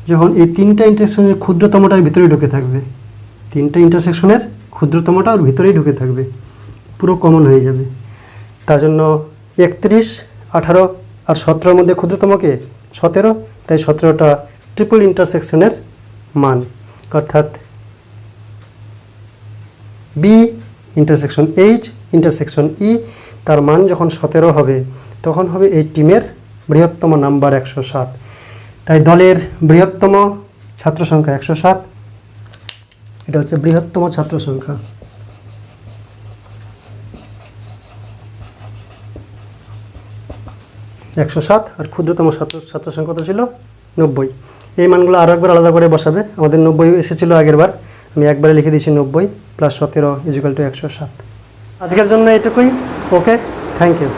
যখন এই তিনটা ইন্টারসেকশনের ক্ষুদ্রতমটার ভিতরেই ঢুকে থাকবে। তিনটা ইন্টারসেকশনের ক্ষুদ্রতমটা ওর ভিতরেই ঢুকে থাকবে, পুরো কমন হয়ে যাবে। তার জন্য 31, 18 আর 17-র মধ্যে ক্ষুদ্রতমকে 17, তাই 17টা ট্রিপল ইন্টারসেকশনের মান, অর্থাৎ বি ইন্টারসেকশন এইচ ইন্টারসেকশন ই, তার মান যখন 17 হবে তখন হবে এই টিমের বৃহত্তম নাম্বার 107। তাই দলের বৃহত্তম ছাত্র সংখ্যা 107, এটা হচ্ছে বৃহত্তম ছাত্র সংখ্যা। একশো 7 আর ক্ষুদ্রতম ছাত্র সংখ্যা কত ছিল? 90। এই মানগুলো আরও একবার আলাদা করে বসাবে। আমাদের 90 এসেছিলো আগের বার, আমি একবারে লিখে দিয়েছি 90 + 17 = 107। আজকের জন্য এটুকুই। ওকে, থ্যাংক ইউ।